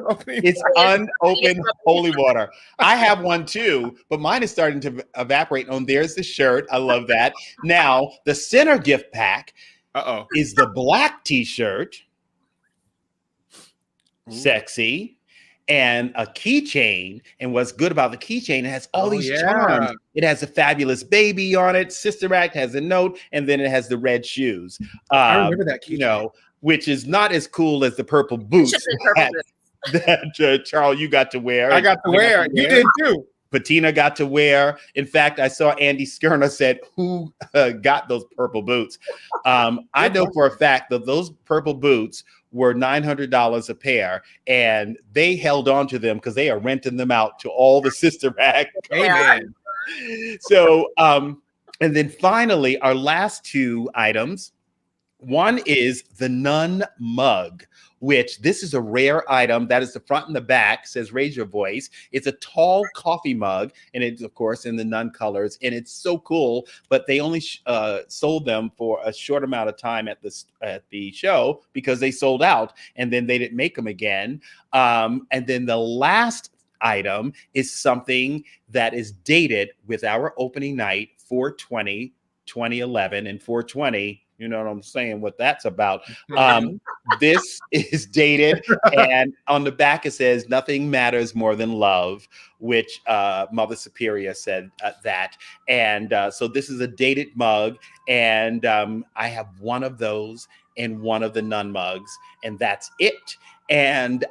unopened holy water. I have one too, but mine is starting to evaporate. Oh, there's the shirt. I love that. Now, the center gift pack is the black T-shirt. Sexy. And a keychain. And what's good about the keychain, it has all these charms. It has a fabulous baby on it. Sister Act has a note, and then it has the red shoes. I remember that keychain. Which is not as cool as the purple boots that Charl, you got to wear. I got to wear. You did too. Patina got to wear. In fact, I saw Andy Skirna said, who got those purple boots? I know for a fact that those purple boots were $900 a pair, and they held on to them because they are renting them out to all the Sister Act. Amen. So, and then finally, our last two items. One is the Nun mug, which this is a rare item. That is the front and the back, says raise your voice. It's a tall coffee mug, and it's, of course, in the Nun colors, and it's so cool, but they only sold them for a short amount of time at the show because they sold out, and then they didn't make them again. And then the last item is something that is dated with our opening night, 4/20/2011, and 4/20. You know what I'm saying? What that's about. This is dated, and on the back it says, "Nothing matters more than love," which Mother Superior said that. And so this is a dated mug, and I have one of those and one of the Nun mugs, and that's it. And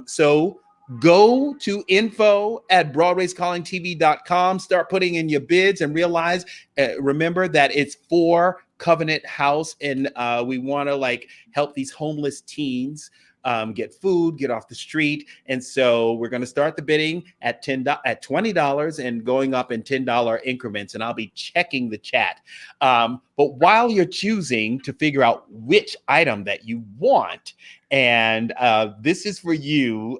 so go to info@Broadway'sCallingTV.com. Start putting in your bids and realize, remember that it's for Covenant House, and we want to help these homeless teens get food, get off the street. And so we're going to start the bidding at $20 and going up in $10 increments. And I'll be checking the chat. But while you're choosing to figure out which item that you want, and this is for you,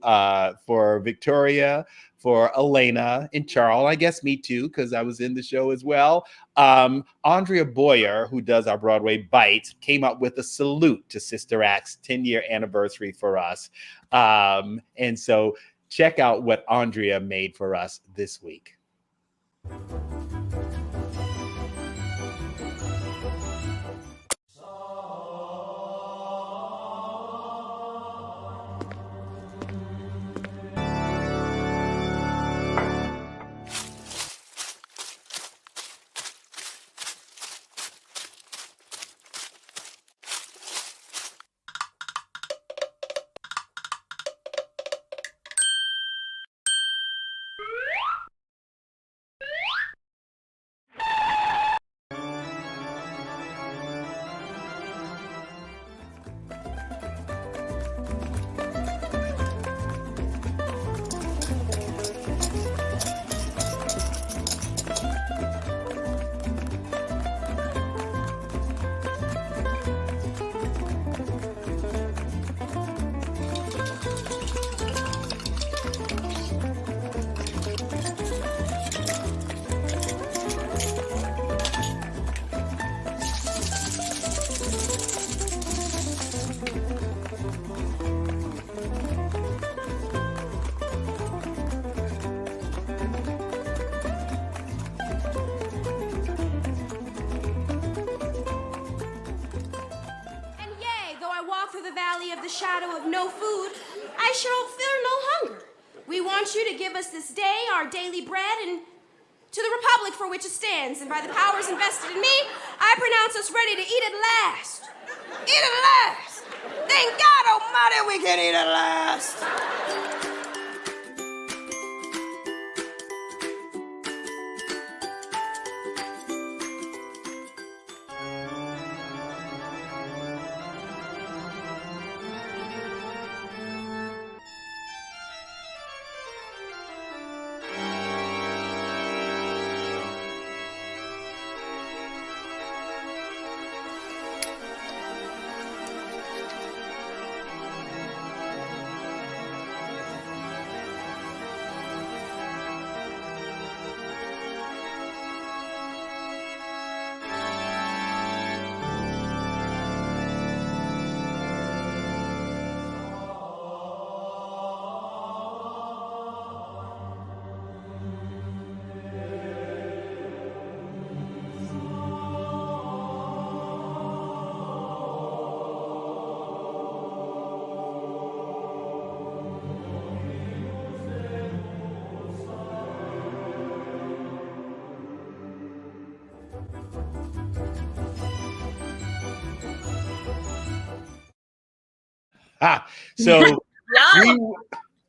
for Victoria, for Aléna, and Charl, I guess me too, because I was in the show as well. Andrea Boyer, who does our Broadway Bites, came up with a salute to Sister Act's 10-year anniversary for us. And so check out what Andrea made for us this week. shadow of no food, I shall fear no hunger. We want you to give us this day our daily bread and to the republic for which it stands, and by the powers invested in me, I pronounce us ready to eat at last. Eat at last! Thank God Almighty we can eat at last! So we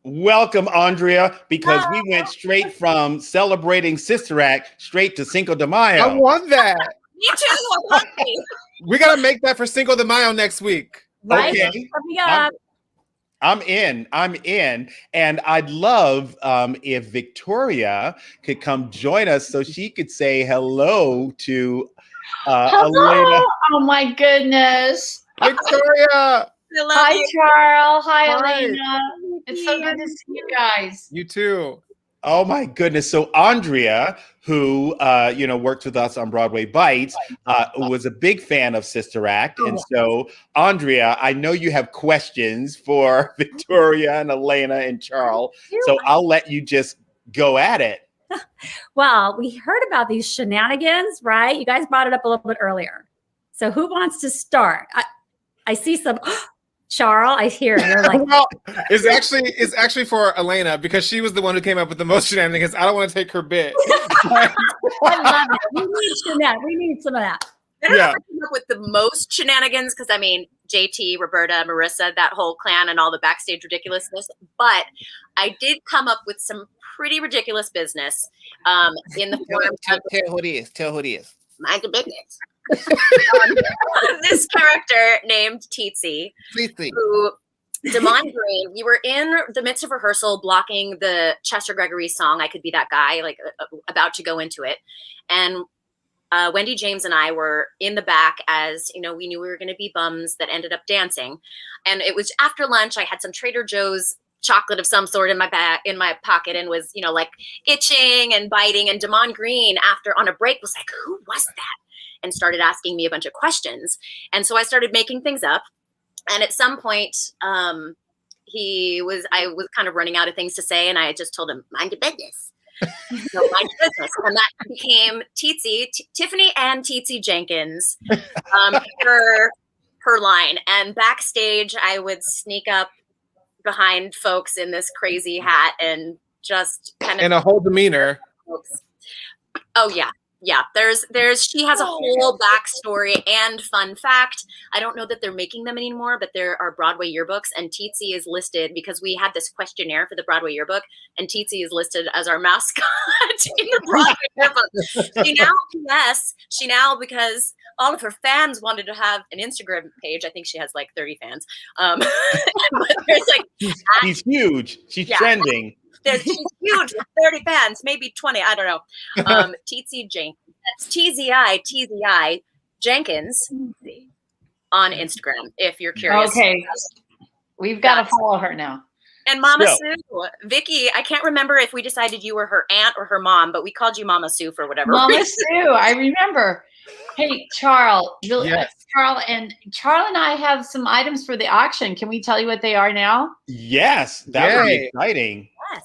welcome Andrea because we went straight from celebrating Sister Act straight to Cinco de Mayo. I want that. Me too. I want it. We got to make that for Cinco de Mayo next week. Right? Okay. Coming up. I'm in, and I'd love if Victoria could come join us so she could say hello to Aléna. Oh my goodness. Victoria. Hi, Charl. Hi, Hi. Aléna. It's so good to see you guys. You too. Oh my goodness! So Andrea, who worked with us on Broadway Bites, was a big fan of Sister Act, and so Andrea, I know you have questions for Victoria and Aléna and Charl, so I'll let you just go at it. Well, we heard about these shenanigans, right? You guys brought it up a little bit earlier. So who wants to start? I see some. Charl, I hear you're like. Well, it's actually for Aléna because she was the one who came up with the most shenanigans. I don't want to take her bit. I love it. We need some of that. I don't know if I came up with the most shenanigans because I mean JT, Roberta, Marissa, that whole clan and all the backstage ridiculousness. But I did come up with some pretty ridiculous business in the form of Tell who it is. Mind your business. This character named Teetsy, who Damon Green, we were in the midst of rehearsal blocking the Chester Gregory song, I Could Be That Guy, like about to go into it. And Wendy James and I were in the back as, we knew we were going to be bums that ended up dancing. And it was after lunch. I had some Trader Joe's chocolate of some sort in my pocket and was, like itching and biting. And Damon Green, after on a break, was like, who was that? And started asking me a bunch of questions. And so I started making things up. And at some point, I was kind of running out of things to say. And I just told him, mind your business. So mind your business. And that became Teetsy, Tiffany and Teetsy Jenkins, her line. And backstage, I would sneak up behind folks in this crazy hat and just kind of. And a whole demeanor. Oh, yeah. Yeah, she has a whole backstory and fun fact. I don't know that they're making them anymore, but there are Broadway yearbooks, and Teetsy is listed because we had this questionnaire for the Broadway yearbook, and Teetsy is listed as our mascot in the Broadway yearbook. She now, because all of her fans wanted to have an Instagram page. I think she has like 30 fans. But there's like she's huge. She's trending. She's huge, 30 fans, maybe 20. I don't know. Teetsy Jenkins. That's TZI Jenkins on Instagram. If you're curious. Okay, we've got to follow her now. And Mama Sue, Vicky. I can't remember if we decided you were her aunt or her mom, but we called you Mama Sue for whatever Mama reason. Sue, I remember. Hey, Charl. Yes. Charl and I have some items for the auction. Can we tell you what they are now? Yes, that would be exciting. Yes.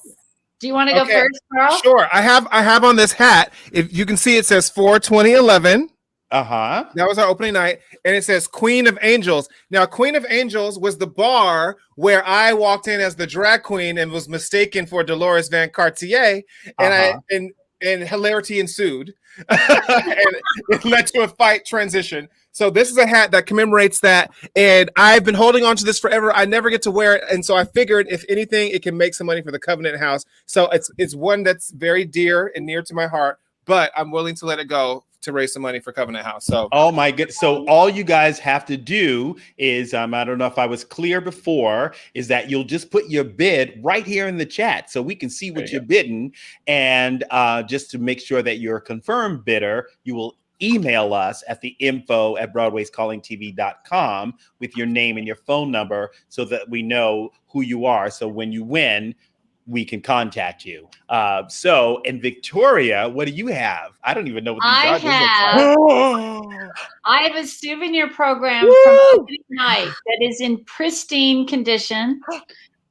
Do you want to go first, Charl? Sure. I have on this hat. If you can see, it says 4/20/11. Uh-huh. That was our opening night. And it says Queen of Angels. Now, Queen of Angels was the bar where I walked in as the drag queen and was mistaken for Dolores Van Cartier. And and hilarity ensued. And it led to a fight transition. So this is a hat that commemorates that. And I've been holding on to this forever. I never get to wear it. And so I figured if anything, it can make some money for the Covenant House. So it's one that's very dear and near to my heart, but I'm willing to let it go to raise some money for Covenant House. So, oh my goodness. So all you guys have to do is, I don't know if I was clear before, is that you'll just put your bid right here in the chat so we can see what you're bidding. And just to make sure that you're a confirmed bidder, you will email us at the info@broadwayscallingtv.com with your name and your phone number so that we know who you are. So when you win, we can contact you. So, in Victoria, what do you have? I don't even know what these are. I have a souvenir program from opening night that is in pristine condition.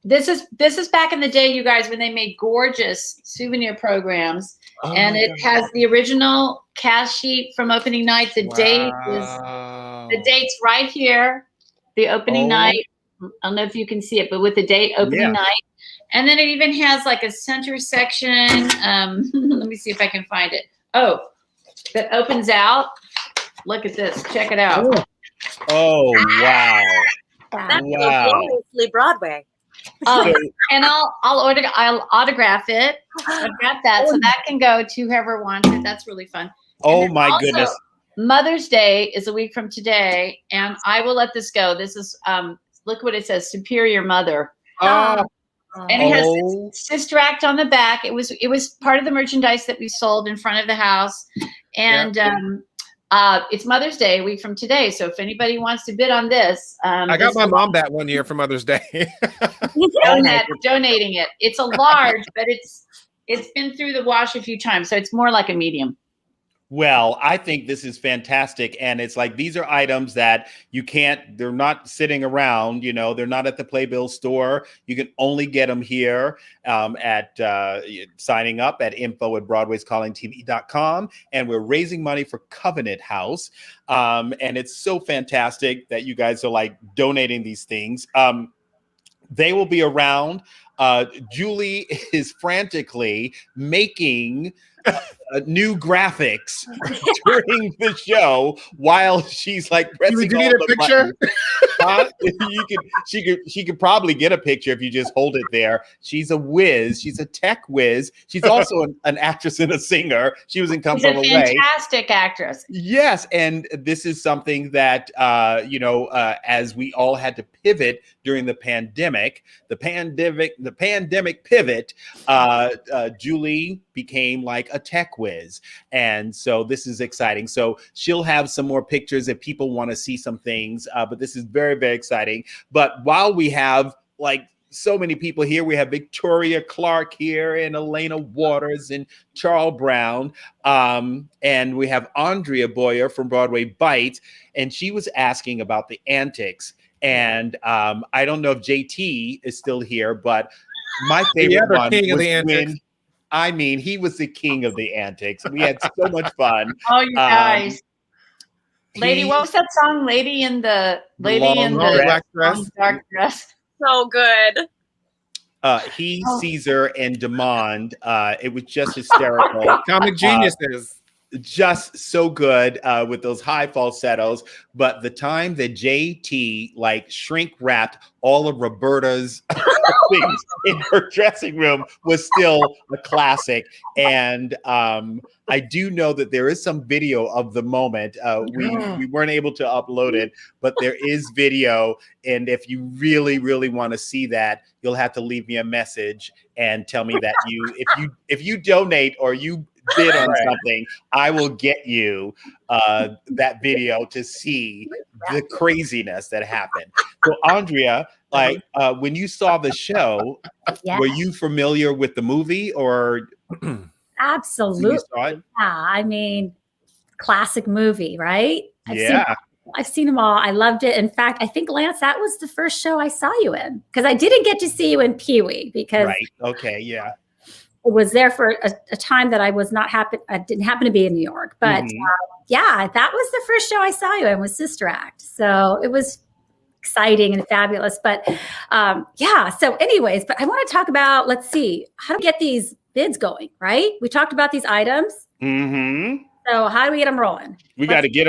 This is back in the day, you guys, when they made gorgeous souvenir programs. And it has the original cash sheet from opening night. The date's right here. The opening night. I don't know if you can see it, but with the date opening night. And then it even has like a center section. Let me see if I can find it. Oh, that opens out. Look at this. Check it out. Oh, wow. That's gloriously Broadway. And I'll autograph it. Autograph that. So that can go to whoever wants it. That's really fun. Oh my goodness. Mother's Day is a week from today. And I will let this go. This is, look what it says, Superior Mother. And it has Sister Act on the back. It was part of the merchandise that we sold in front of the house. And it's Mother's Day, a week from today. So if anybody wants to bid on this. I got my mom that one year for Mother's Day. Donating it. It's a large, but it's been through the wash a few times. So it's more like a medium. Well, I think this is fantastic. And it's like, these are items that they're not sitting around, they're not at the Playbill store. You can only get them here at signing up at info@broadwayscallingtv.com. And we're raising money for Covenant House. And it's so fantastic that you guys are like donating these things. They will be around. Julie is frantically making new graphics during the show while she's like pressing all the buttons. She could probably get a picture if you just hold it there. She's a whiz. She's a tech whiz. She's also an actress and a singer. She was in Come From Away. She's a fantastic actress. Yes, and this is something that as we all had to pivot during the pandemic pivot, Julie became like a tech whiz. And so this is exciting. So she'll have some more pictures if people want to see some things, but this is very, very exciting. But while we have like so many people here, we have Victoria Clark here and Aléna Watters and Charl Brown. And we have Andrea Boyer from Broadway Bites. And she was asking about the antics. And I don't know if JT is still here, but my favorite one was he was the king of the antics. We had so much fun. Oh, you guys. Lady, what was that song? Lady in the black dress. Dark dress. So good. Caesar, and Demond. It was just hysterical. Comic geniuses. Just so good with those high falsettos. But the time that JT like shrink wrapped all of Roberta's things in her dressing room was still a classic. And I do know that there is some video of the moment. We weren't able to upload it, but there is video. And if you really, really want to see that, you'll have to leave me a message and tell me that if you donate or you bid on something, I will get you that video to see the craziness that happened. So Andrea, like when you saw the show, were you familiar with the movie or? Absolutely. Yeah, I mean, classic movie, right? I've seen them all. I loved it. In fact, I think, Lance, that was the first show I saw you in because I didn't get to see you in Pee-wee because was there for a time that I was not happy. I didn't happen to be in New York, but yeah, that was the first show I saw you in, was Sister Act. So it was exciting and fabulous. But yeah, so anyways, but I want to talk about, let's see, how to get these bids going, right? We talked about these items. So how do we get them rolling? We got to get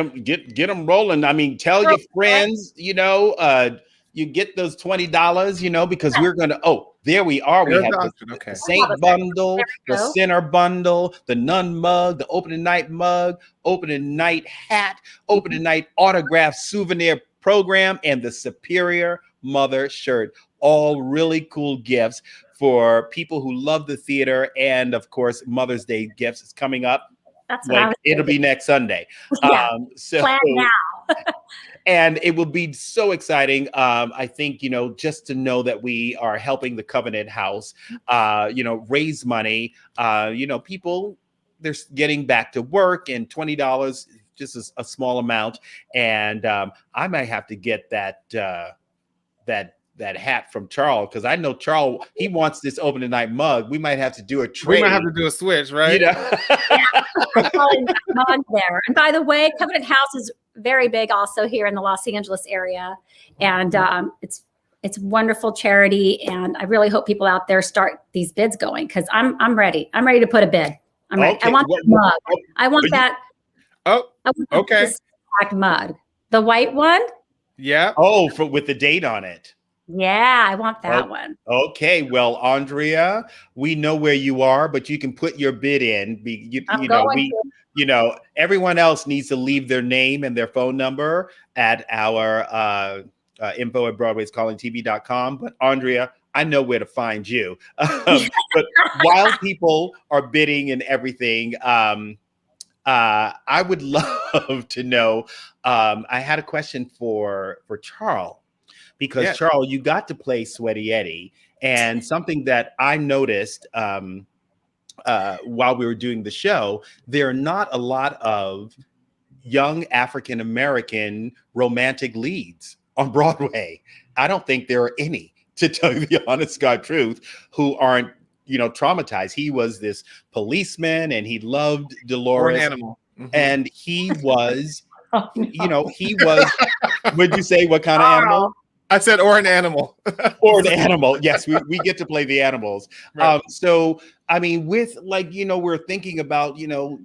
them rolling. I mean, tell your friends, you know, you get those $20, you know, because we're going to, oh, there we are. We have the Saint bundle, the Sinner bundle, the Nun mug, the opening night mug, opening night hat, opening night autograph souvenir program, and the Superior Mother shirt. All really cool gifts for people who love the theater. And of course, Mother's Day gifts is coming up. That's what it'll be next Sunday. Yeah. So plan now. and it will be so exciting. I think, you know, just to know that we are helping the Covenant House, you know, raise money. You know, people, they're getting back to work, and $20 just a small amount. And I might have to get that hat from Charl, because I know Charl, he wants this opening night mug. We might have to do a trade. We might have to do a switch, right? You know? Mug there. And by the way, Covenant House is very big also here in the Los Angeles area. And it's wonderful charity. And I really hope people out there start these bids going, because I'm ready. I'm ready to put a bid. I'm ready. Okay. I want that mug. I want that. Oh, okay. Black mug. The white one? Yeah. Oh, with the date on it. Yeah, I want that one. Okay, well, Andrea, we know where you are, but you can put your bid in. You know, everyone else needs to leave their name and their phone number at our info@Broadway'sCallingTV.com. But Andrea, I know where to find you. But while people are bidding and everything, I would love to know. I had a question for Charl. Because Charl, you got to play Sweaty Eddie, and something that I noticed while we were doing the show, there are not a lot of young African American romantic leads on Broadway. I don't think there are any, to tell you the honest God truth, who aren't, you know, traumatized. He was this policeman, and he loved Dolores. Or an animal. And he was, you know, he was. Would you say what kind of animal? I said, or an animal. Or an animal. Yes, we get to play the animals. Right. So, I mean, with, like, you know, we're thinking about, you know,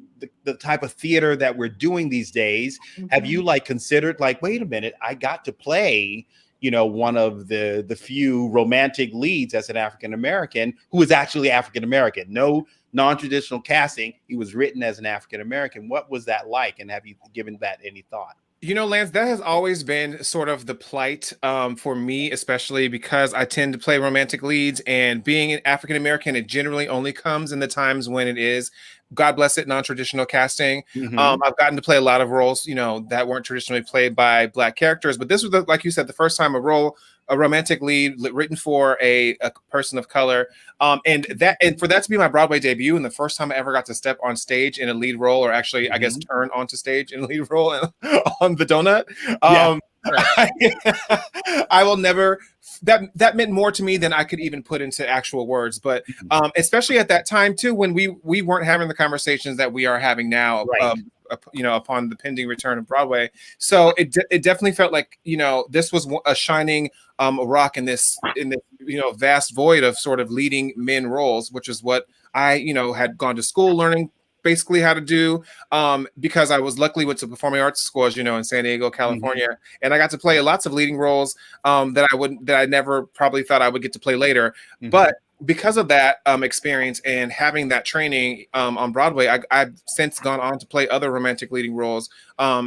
the type of theater that we're doing these days. Have you, like, considered, like, wait a minute, I got to play, you know, one of the few romantic leads as an African-American who is actually African-American. No non-traditional casting. He was written as an African-American. What was that like? And have you given that any thought? You know, Lance, that has always been sort of the plight for me, especially because I tend to play romantic leads, and being an African-American, it generally only comes in the times when it is, God bless it, non-traditional casting. I've gotten to play a lot of roles, you know, that weren't traditionally played by Black characters, but this was, like you said, the first time a romantic lead written for a person of color. And for that to be my Broadway debut, and the first time I ever got to step on stage in a lead role, or actually, I guess, turn onto stage in a lead role on the donut. I will never, that meant more to me than I could even put into actual words. But especially at that time too, when we weren't having the conversations that we are having now, you know, upon the pending return of Broadway. So it definitely felt like, you know, this was a shining rock in this, you know, vast void of sort of leading men roles, which is what I, you know, had gone to school learning basically how to do, because I was luckily went to performing arts school, as you know, in San Diego, California, and I got to play lots of leading roles that I never probably thought I would get to play later. But because of that experience and having that training on Broadway, I've since gone on to play other romantic leading roles,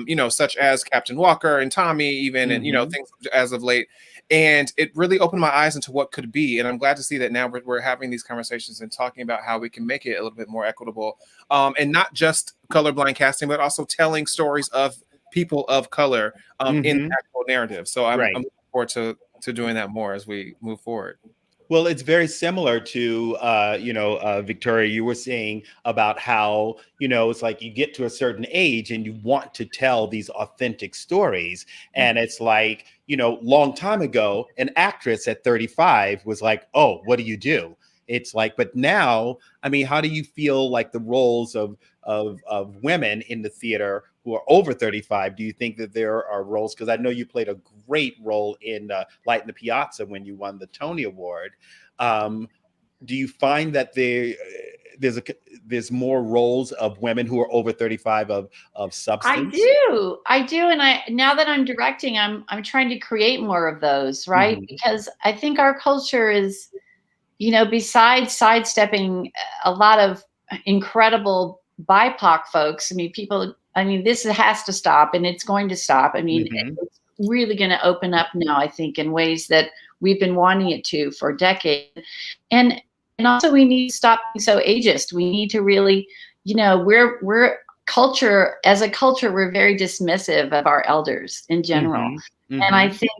you know, such as Captain Walker and Tommy, even, and, you know, things as of late. And it really opened my eyes into what could be. And I'm glad to see that now we're having these conversations and talking about how we can make it a little bit more equitable, and not just colorblind casting, but also telling stories of people of color in the actual narrative. So I'm looking forward to doing that more as we move forward. Well, it's very similar to, you know, Victoria, you were saying about how, you know, it's like you get to a certain age and you want to tell these authentic stories. And it's like, you know, long time ago, an actress at 35 was like, oh, what do you do? it's like, but now, I mean, how do you feel like the roles of women in the theater who are over 35? Do you think that there are roles? Because I know you played a great role in Light in the Piazza when you won the Tony Award. Do you find that there's more roles of women who are over 35 of substance? I do, and now that I'm directing, I'm trying to create more of those, right? Because I think our culture is, besides sidestepping a lot of incredible BIPOC folks, this has to stop, and it's going to stop. It's really going to open up now, I think, in ways that we've been wanting it to for decades. And also we need to stop being so ageist. We need to really, we're culture, as a culture, we're very dismissive of our elders in general. And I think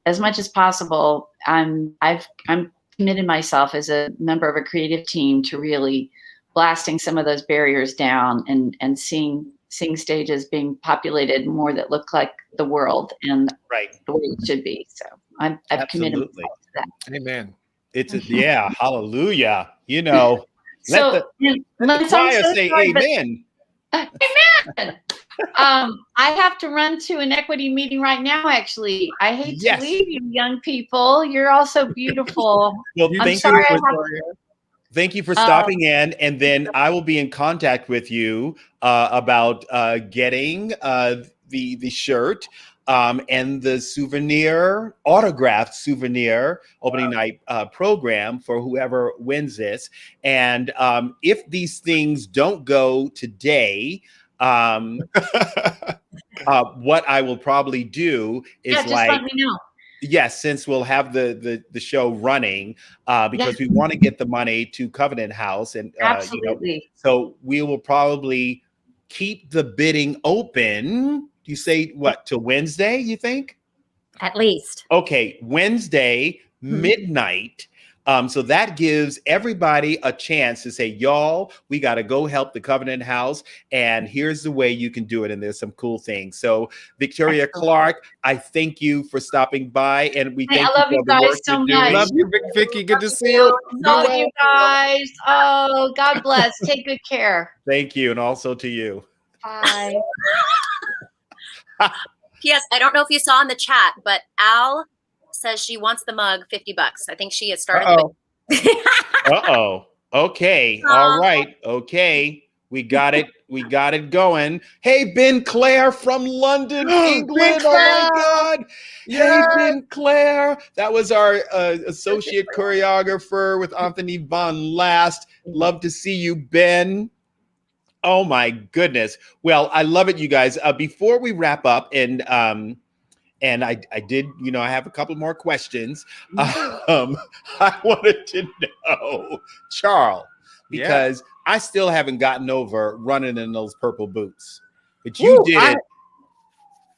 as much as possible, I'm committed myself as a member of a creative team to really blasting some of those barriers down and seeing stages being populated more that look like the world and the way it should be. So I've committed myself to that. Amen. Hallelujah. So let the choir say amen. Amen. I have to run to an equity meeting right now, actually. I hate to leave you, young people. You're all so beautiful. Well, thank you for stopping in, and then I will be in contact with you about getting the shirt and the autographed souvenir opening night program for whoever wins this. And if these things don't go today, what I will probably do is just let me know. Yes, since we'll have the show running, because we want to get the money to Covenant House, and absolutely. So we will probably keep the bidding open. You say what, till Wednesday? You think? At least. Okay, Wednesday midnight. So that gives everybody a chance to say, y'all, we got to go help the Covenant House. And here's the way you can do it. And there's some cool things. So Victoria Clark, I thank you for stopping by. And we thank I love you guys so much. Love you, Vicky. Good to see you. Love you guys. Oh, God bless. Take good care. Thank you. And also to you. Bye. P.S. I don't know if you saw in the chat, but Al says she wants the mug, $50. I think she has started. Okay. All right. Okay. We got it. We got it going. Hey, Ben Clare from London, England. Oh my God. Hey, Ben Clare. That was our associate choreographer with Anthony Von Last. Love to see you, Ben. Oh my goodness. Well, I love it, you guys. Before we wrap up, and I did, I have a couple more questions. I wanted to know, Charl, because I still haven't gotten over running in those purple boots. But you did it.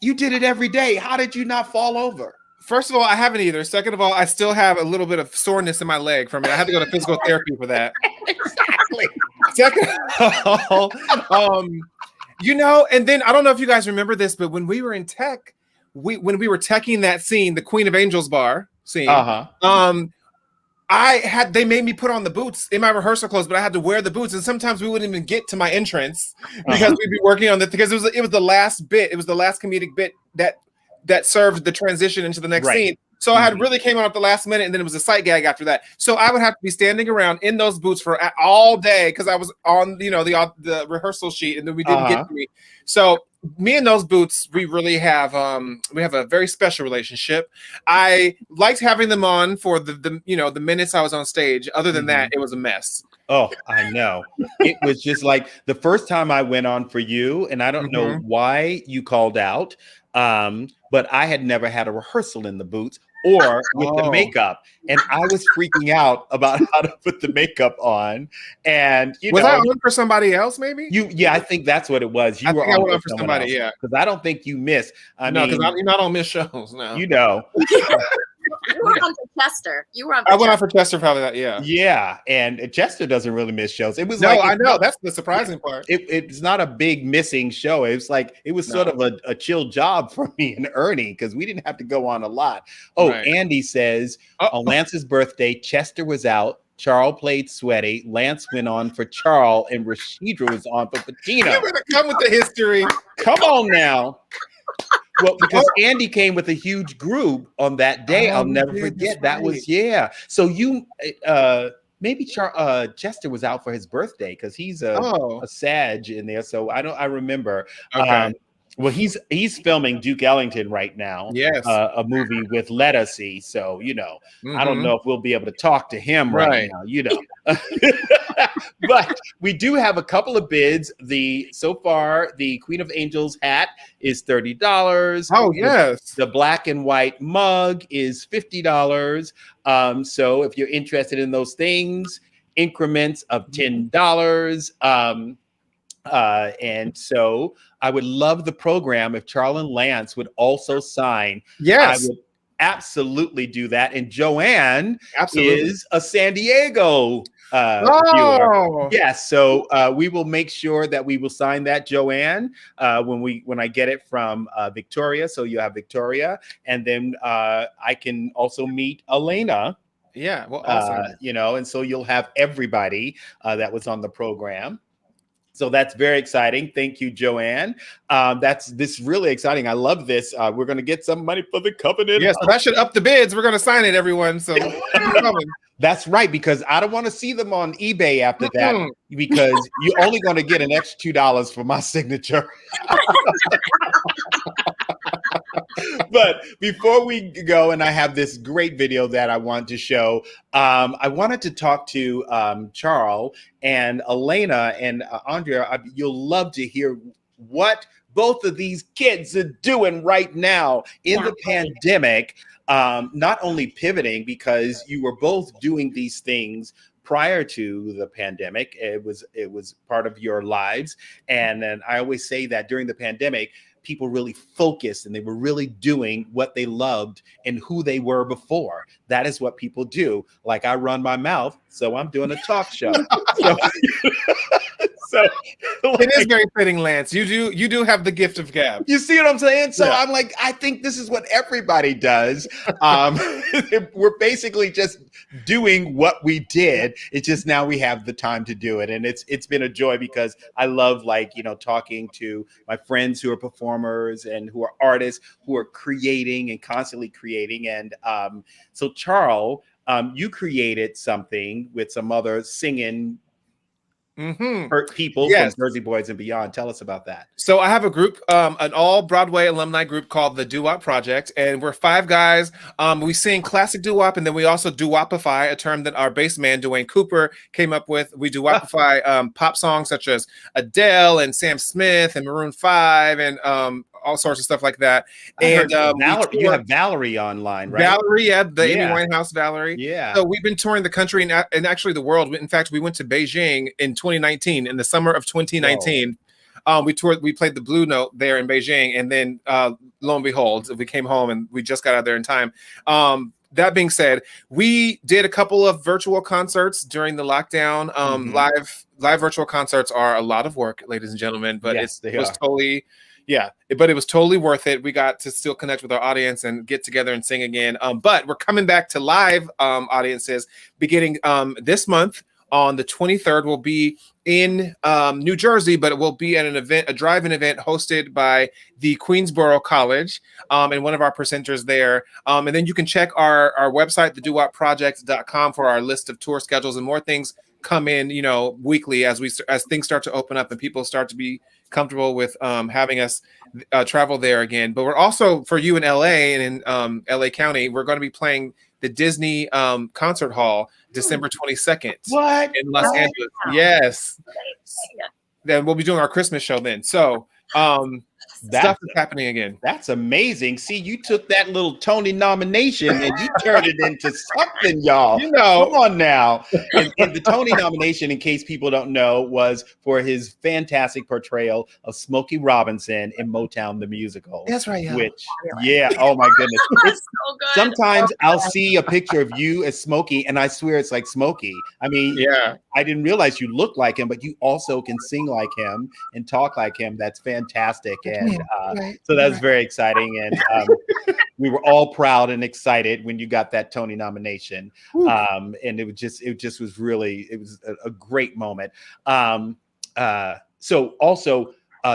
You did it every day. How did you not fall over? First of all, I haven't either. Second of all, I still have a little bit of soreness in my leg from it. I had to go to physical therapy for that. Exactly. Second of all, and then I don't know if you guys remember this, but when we were in tech, when we were teching that scene, the Queen of Angels bar scene, they made me put on the boots in my rehearsal clothes, but I had to wear the boots, and sometimes we wouldn't even get to my entrance because we'd be working on because it was the last bit, it was the last comedic bit that served the transition into the next scene. So I had really came on at the last minute, and then it was a sight gag after that. So I would have to be standing around in those boots for all day because I was on, the rehearsal sheet, and then we didn't get to me. So me and those boots, we really have a very special relationship. I liked having them on for the minutes I was on stage. Other than that, it was a mess. Oh, I know. It was just like the first time I went on for you, and I don't know why you called out, but I had never had a rehearsal in the boots or with the makeup, and I was freaking out about how to put the makeup on. And was I on for somebody else? Maybe I think that's what it was. You were on for somebody, because I don't think you missed. I mean, because I don't miss shows now. You were on for Chester. I went on for Chester probably that. Yeah, and Chester doesn't really miss shows. It was I know that's the surprising part. It's not a big missing show. It was sort of a chill job for me and Ernie because we didn't have to go on a lot. Andy says on Lance's birthday, Chester was out Charl played Sweaty. Lance went on for Charl, and Rashidra was on for Patina. You better come with the history. Come on now. Well, because Andy came with a huge group on that day. I'll never forget. That was So you maybe Jester was out for his birthday because he's a Sag in there. So I remember. Okay. Well, he's filming Duke Ellington right now. Yes. A movie with Lettucey. So, I don't know if we'll be able to talk to him right now, But we do have a couple of bids. So far, the Queen of Angels hat is $30. Oh, yes. The black and white mug is $50. So if you're interested in those things, increments of $10. And so I would love the program if Charl and Lance would also sign. Yes. I would absolutely do that. And Joanne is a San Diego viewer. Yes. So we will make sure that we will sign that, Joanne, when I get it from Victoria. So you have Victoria. And then I can also meet Aléna. Yeah. Well, awesome. And so you'll have everybody that was on the program. So that's very exciting. Thank you, Joanne. This really exciting. I love this. We're going to get some money for the Covenant. Yes, that should up the bids. We're going to sign it, everyone. So that's right, because I don't want to see them on eBay after that, because you're only going to get an extra $2 for my signature. But before we go, and I have this great video that I want to show, I wanted to talk to Charl and Aléna and Andrea. You'll love to hear what both of these kids are doing right now in the pandemic, not only pivoting, because you were both doing these things prior to the pandemic. It was part of your lives. And then I always say that during the pandemic, people really focused and they were really doing what they loved and who they were before. That is what people do. Like, I run my mouth, so I'm doing a talk show. So it is very fitting, Lance. You do have the gift of gab. You see what I'm saying? So I'm like, I think this is what everybody does. We're basically just doing what we did. It's just now we have the time to do it. And it's been a joy, because I love, talking to my friends who are performers and who are artists who are creating and constantly creating. And so Charl, you created something with some other singing people from Jersey Boys and beyond. Tell us about that. So I have a group, an all Broadway alumni group called the Doo-Wop Project, and we're 5 guys. We sing classic doo-wop, and then we also doo-wopify, a term that our bass man Dwayne Cooper came up with. We doo-wopify pop songs such as Adele and Sam Smith and Maroon 5 and all sorts of stuff like that. And you have Valerie online, right? Valerie, the Amy Winehouse Valerie. Yeah. So we've been touring the country and actually the world. In fact, we went to Beijing in 2019, in the summer of 2019. We played the Blue Note there in Beijing, and then lo and behold, we came home and we just got out there in time. That being said, we did a couple of virtual concerts during the lockdown. Live virtual concerts are a lot of work, ladies and gentlemen, but it was totally worth it. We got to still connect with our audience and get together and sing again. But we're coming back to live audiences beginning this month. On the 23rd, we'll be in New Jersey, but it will be at a drive-in event hosted by the Queensboro College and one of our presenters there. And then you can check our website, thedoowopproject.com, for our list of tour schedules, and more things come in, weekly as things start to open up and people start to be comfortable with having us travel there again. But we're also, for you in LA and in LA County, we're going to be playing the Disney Concert Hall December 22nd. What? In Los Angeles. Yes. Then we'll be doing our Christmas show then. So stuff is happening again. That's amazing. See, you took that little Tony nomination and you turned it into something, y'all. Come on now. And the Tony nomination, in case people don't know, was for his fantastic portrayal of Smokey Robinson in Motown the Musical. That's right. Yeah. Which, oh my goodness. So good. Sometimes I'll see a picture of you as Smokey, and I swear it's like Smokey. I mean, I didn't realize you looked like him, but you also can sing like him and talk like him. That's fantastic. And so that was very exciting. And we were all proud and excited when you got that Tony nomination. And it was really a great moment. So also,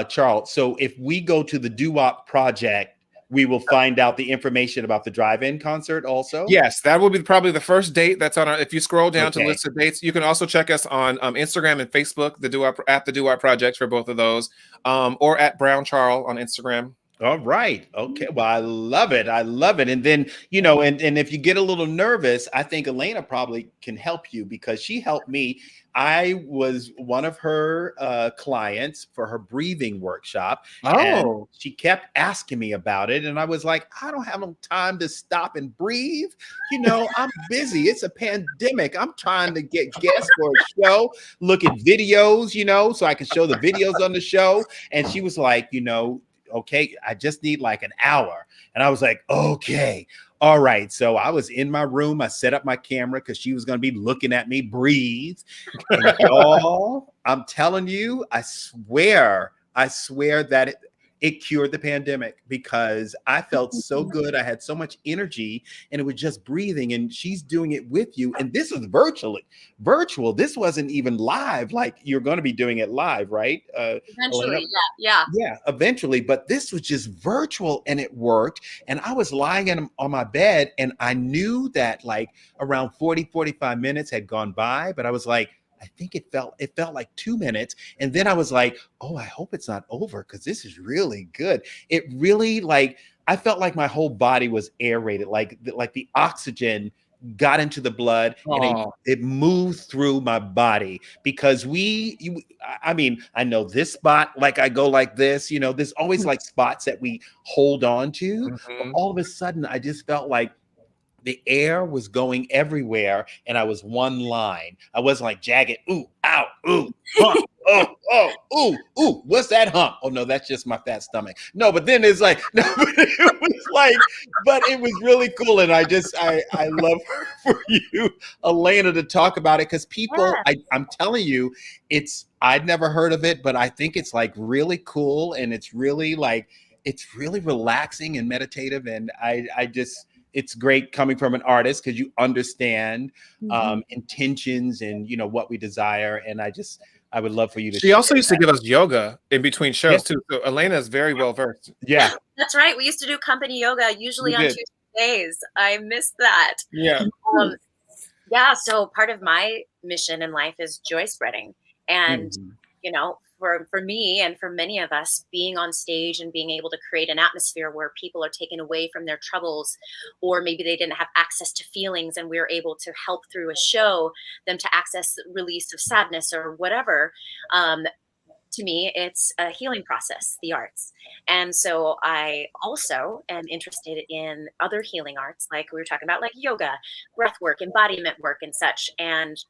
Charl, so if we go to the Doo-Wop Project, we will find out the information about the drive-in concert also? Yes, that will be probably the first date that's on our, if you scroll down to the list of dates, you can also check us on Instagram and Facebook, the Doo-Wop Project for both of those, or at Brown Charl on Instagram. All right. Okay. Well, I love it. I love it. And then, you know, and if you get a little nervous, I think Aléna probably can help you because she helped me. I was one of her clients for her breathing workshop. And she kept asking me about it. And I was like, I don't have no time to stop and breathe. You know, I'm busy. It's a pandemic. I'm trying to get guests for a show, look at videos, you know, so I can show the videos on the show. And she was like, you know, okay, I just need like an hour. And I was like, okay, all right. So I was in my room. I set up my camera because she was going to be looking at me breathe. And y'all, I'm telling you, I swear that it cured the pandemic because I felt so good. I had so much energy and it was just breathing, and she's doing it with you. And this was virtual. This wasn't even live. Like you're going to be doing it live, right? Eventually. Yeah. Yeah, eventually. But this was just virtual and it worked. And I was lying on my bed and I knew that like around 45 minutes had gone by, but I was like, I think it felt like 2 minutes. And then I was like, oh, I hope it's not over because this is really good. It really I felt like my whole body was aerated, like the oxygen got into the blood and it moved through my body because I mean, I know this spot, like I go like this, you know, there's always like spots that we hold on to. But all of a sudden, I just felt like the air was going everywhere and I was one line. I wasn't like jagged, ooh, ow, ooh, hump, ooh, what's that hump? Oh no, that's just my fat stomach. No, but then it's like, no, but it was like, but it was really cool. And I love for you, Aléna, to talk about it because people, I'm telling you, I'd never heard of it, but I think it's like really cool and it's really relaxing and meditative. And it's great coming from an artist because you understand intentions and, you know, what we desire. And I would love for you to. She also used to give us yoga in between shows too. So Aléna is very well versed. Yeah. That's right. We used to do company yoga usually on Tuesdays. I missed that. Yeah. Yeah. So part of my mission in life is joy spreading. And, you know, for me and for many of us, being on stage and being able to create an atmosphere where people are taken away from their troubles, or maybe they didn't have access to feelings and we were able to help through a show them to access release of sadness or whatever. To me, it's a healing process, the arts. And so I also am interested in other healing arts, like we were talking about, like yoga, breath work, embodiment work and such. And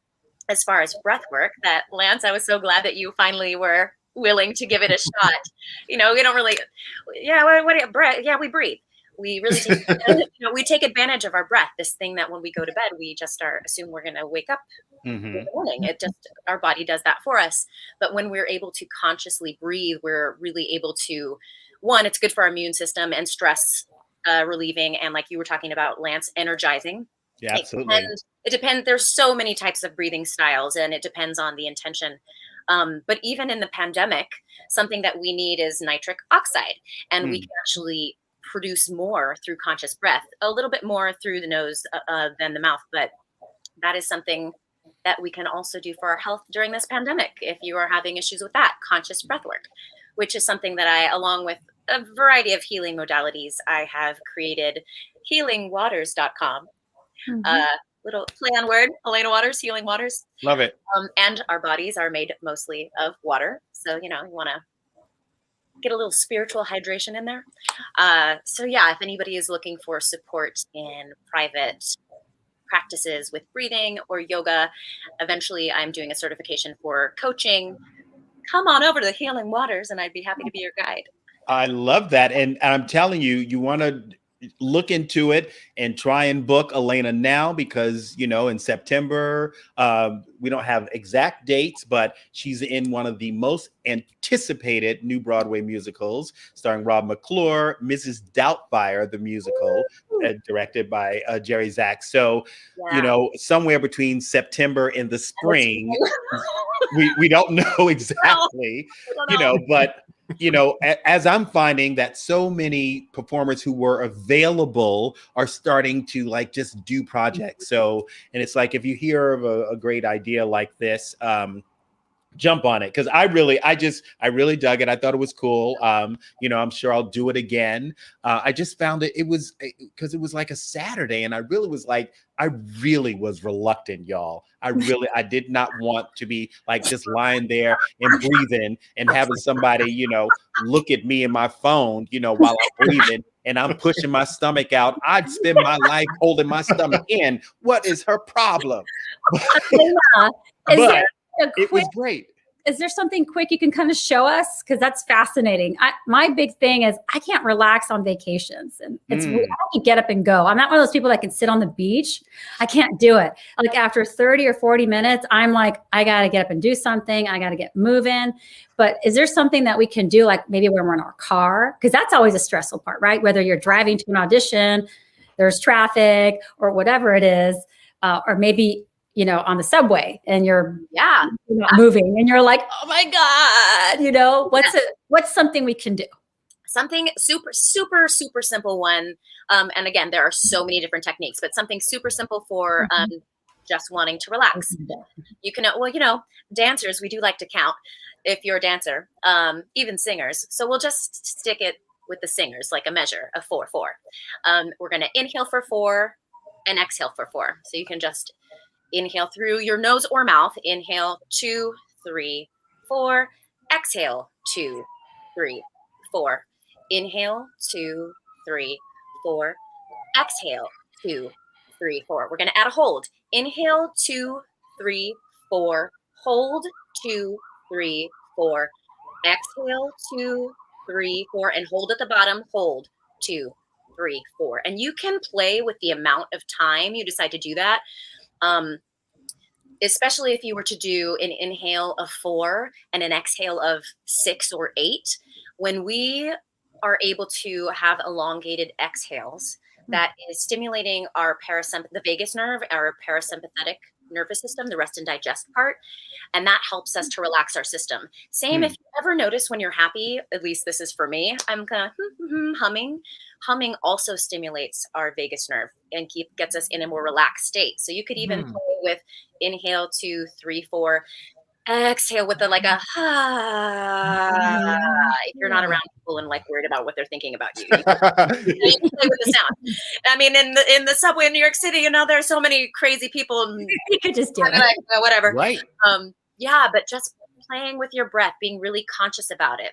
as far as breath work, that Lance, I was so glad that you finally were willing to give it a shot. You know, we don't really, we breathe. We really take, we take advantage of our breath. This thing that when we go to bed, we just assume we're going to wake up in the morning. It just, our body does that for us. But when we're able to consciously breathe, we're really able to, one, it's good for our immune system and stress relieving. And like you were talking about, Lance, energizing. Yeah, absolutely. It depends. There's so many types of breathing styles and it depends on the intention. But even in the pandemic, something that we need is nitric oxide. And we can actually produce more through conscious breath, a little bit more through the nose than the mouth. But that is something that we can also do for our health during this pandemic. If you are having issues with that, conscious breath work, which is something that I, along with a variety of healing modalities, I have created healingwaters.com. Little play on word, Aléna Watters, Healing Waters. Love it. And our bodies are made mostly of water. So, you know, you want to get a little spiritual hydration in there. So yeah, if anybody is looking for support in private practices with breathing or yoga, eventually I'm doing a certification for coaching. Come on over to the Healing Waters and I'd be happy to be your guide. I love that. And I'm telling you, you want to look into it and try and book Aléna now, because, you know, in September, we don't have exact dates, but she's in one of the most anticipated new Broadway musicals starring Rob McClure, Mrs. Doubtfire, the musical, directed by Jerry Zach. So, you know, somewhere between September and the spring, we don't know exactly, you know, but you know, as I'm finding that so many performers who were available are starting to like just do projects. So, and it's like, if you hear of a great idea like this, jump on it, because I really dug it. I thought it was cool. You know, I'm sure I'll do it again. I just found it was because it was like a Saturday, and I really was reluctant, y'all. I did not want to be like just lying there and breathing and having somebody, you know, look at me in my phone, you know, while I'm breathing and I'm pushing my stomach out. I'd spend my life holding my stomach in. What is her problem? But it was great. Is there something quick you can kind of show us? Because that's fascinating. My big thing is I can't relax on vacations, and it's I can get up and go. I'm not one of those people that can sit on the beach. I can't do it. Like after 30 or 40 minutes, I'm like, I got to get up and do something. I got to get moving. But is there something that we can do, like maybe when we're in our car? Because that's always a stressful part, right? Whether you're driving to an audition, there's traffic or whatever it is, or maybe, you know, on the subway and you're moving and you're like, oh my God, you know, what's something we can do? Something super, super, super simple one. And again, there are so many different techniques, but something super simple for just wanting to relax. You can, well, you know, dancers, we do like to count if you're a dancer, even singers. So we'll just stick it with the singers, like a measure of 4, 4. We're going to inhale for 4 and exhale for 4. So you can just inhale through your nose or mouth. Inhale 2, 3, 4. Exhale 2, 3, 4. Inhale 2, 3, 4. Exhale 2, 3, 4. We're going to add a hold. Inhale 2, 3, 4. Hold 2, 3, 4. Exhale 2, 3, 4, and hold at the bottom. Hold 2, 3, 4. And you can play with the amount of time you decide to do that. Especially if you were to do an inhale of 4 and an exhale of 6 or 8, when we are able to have elongated exhales, that is stimulating our the vagus nerve, our parasympathetic nervous system, the rest and digest part, and that helps us to relax our system. Same if you ever notice when you're happy, at least this is for me, I'm kind of humming. Humming also stimulates our vagus nerve and gets us in a more relaxed state. So you could even play with inhale 2, 3, 4, exhale with if you're not around people and like worried about what they're thinking about you. You can play with the sound. I mean, in the subway in New York City, you know, there's so many crazy people. You could just do it. Like, whatever. Right. Yeah, but just playing with your breath, being really conscious about it.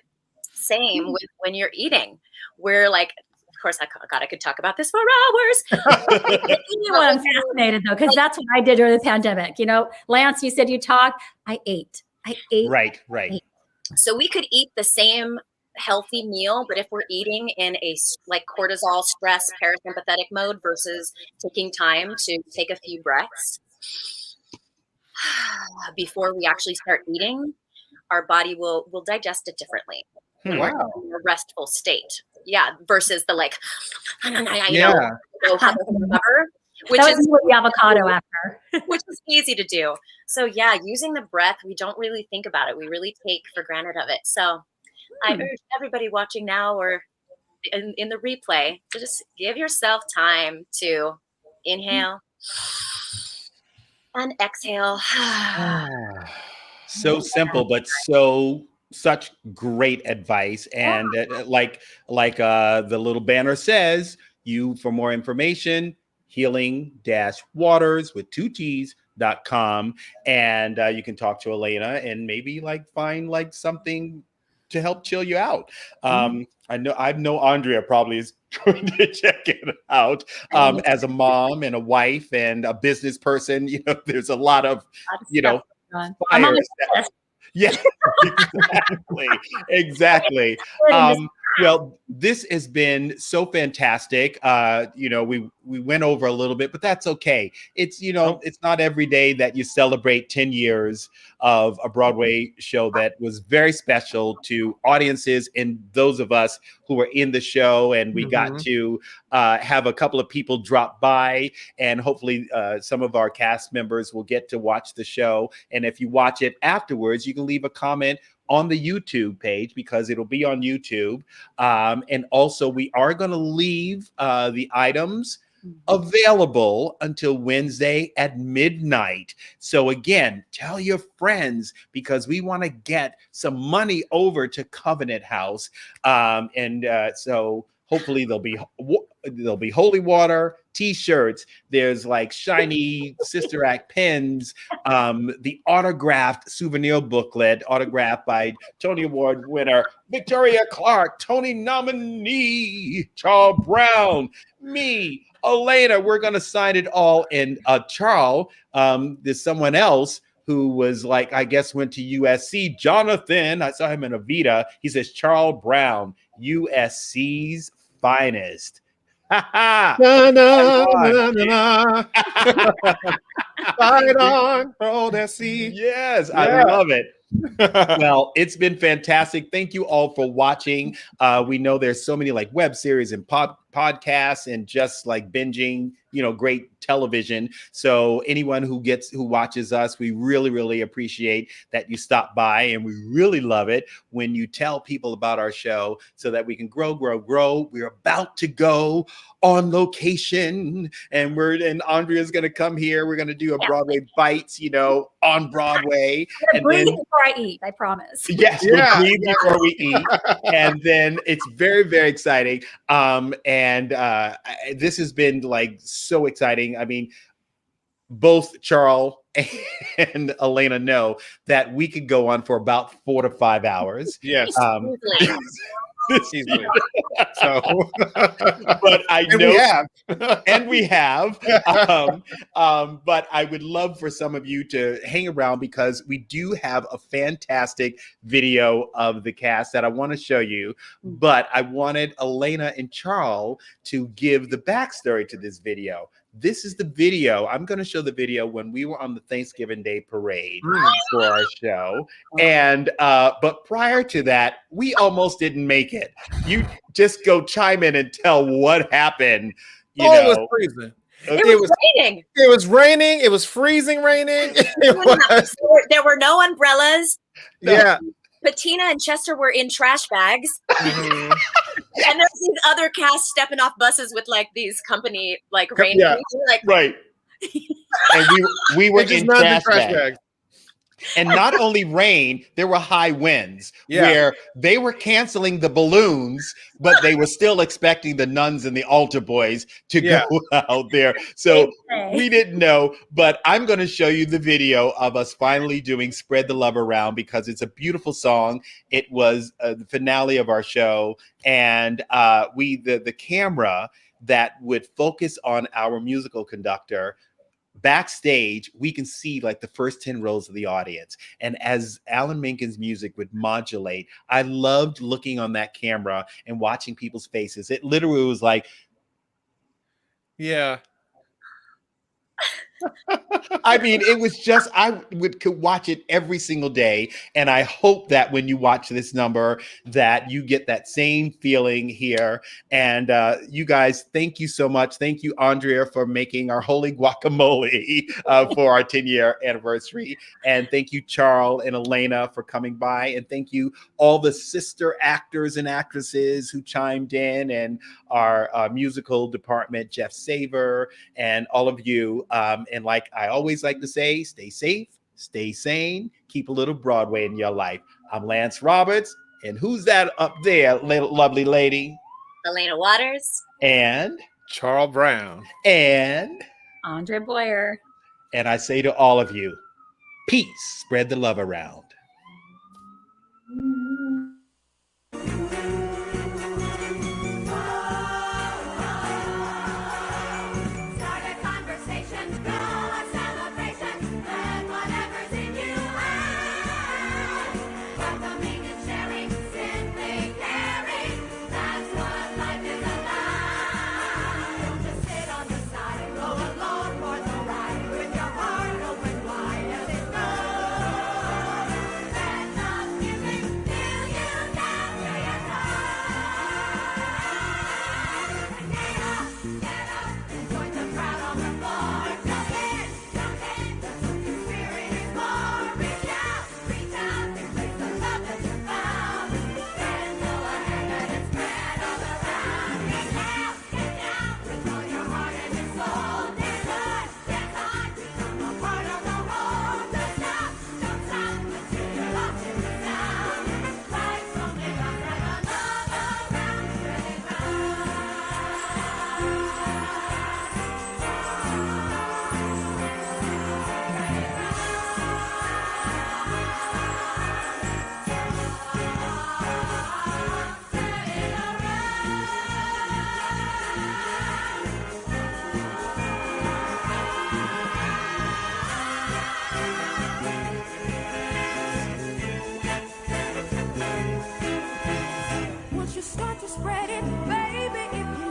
Same with when you're eating. We're like, of course, I could talk about this for hours. I'm fascinated though, because that's what I did during the pandemic. You know, Lance, you said you talked. I ate. Right. So we could eat the same healthy meal, but if we're eating in a like cortisol, stress, parasympathetic mode versus taking time to take a few breaths before we actually start eating, our body will digest it differently. We're in a restful state. Yeah, versus the like, you know, which is the avocado after, which is easy to do. So yeah, using the breath, we don't really think about it. We really take for granted of it. So I urge everybody watching now or in the replay to just give yourself time to inhale and exhale. So simple, but such great advice. And like the little banner says, for more information, healing-waters with 2 T's.com. And you can talk to Aléna and maybe like find like something to help chill you out. I know Andrea probably is going to check it out. As a mom and a wife and a business person, you know, there's a lot of, you know, fires. Yeah, exactly. Well, this has been so fantastic. We went over a little bit, but that's okay. It's it's not every day that you celebrate 10 years of a Broadway show that was very special to audiences and those of us who were in the show. And we got to have a couple of people drop by, and hopefully some of our cast members will get to watch the show. And if you watch it afterwards, you can leave a comment on the YouTube page, because it'll be on YouTube. And also we are going to leave the items available until Wednesday at midnight. So again, tell your friends, because we want to get some money over to Covenant House. So hopefully there'll be holy water, t-shirts. There's like shiny Sister Act pens, the autographed souvenir booklet, autographed by Tony Award winner Victoria Clark, Tony nominee Charl Brown, me, Aléna. We're gonna sign it all. And Charl, there's someone else who was like, I guess went to USC, Jonathan. I saw him in Avita. He says Charl Brown, USC's finest. Ha na, na, na, na, na. Fight on, roll that sea. Yes, I love it. Well, it's been fantastic. Thank you all for watching. We know there's so many like web series and podcasts and just like binging, great television. So anyone who watches us, we really, really appreciate that you stop by, and we really love it when you tell people about our show so that we can grow. We're about to go on location, and Andrea's going to come here. We're going to do a Broadway Bites, on Broadway. And breathe before I eat, I promise. Yes, we'll breathe before we eat. And then it's very, very exciting. This has been like so exciting. I mean, both Charl and Aléna know that we could go on for about 4 to 5 hours. Yes. Easily. So, but I know, and we have. But I would love for some of you to hang around, because we do have a fantastic video of the cast that I want to show you. But I wanted Aléna and Charl to give the backstory to this video. This is the video. I'm going to show the video when we were on the Thanksgiving Day parade for our show. And but prior to that, we almost didn't make it. You just go chime in and tell what happened. It was freezing. It was raining. It was raining. It was freezing raining. There were no umbrellas. Yeah. Patina and Chester were in trash bags. And there's these other cast stepping off buses with like these company like rain. Like, right. And we were in trash bags. And not only rain, there were high winds where they were canceling the balloons, but they were still expecting the nuns and the altar boys to go out there. So we didn't know, but I'm going to show you the video of us finally doing Spread the Love Around, because it's a beautiful song. It was the finale of our show. And the camera that would focus on our musical conductor, backstage, we can see like the first 10 rows of the audience. And as Alan Menken's music would modulate, I loved looking on that camera and watching people's faces. It literally was like, I mean, it was just, could watch it every single day. And I hope that when you watch this number, that you get that same feeling here. And you guys, thank you so much. Thank you, Andrea, for making our holy guacamole for our 10-year anniversary. And thank you, Charl and Aléna, for coming by. And thank you, all the sister actors and actresses who chimed in, and our musical department, Jeff Saver, and all of you. And like I always like to say, stay safe, stay sane, keep a little Broadway in your life. I'm Lance Roberts, and who's that up there, lovely lady? Aléna Watters. And Charl Brown. And Andre Boyer. And I say to all of you, peace, spread the love around. Welcoming and sharing, simply caring. start to spread it, baby, if you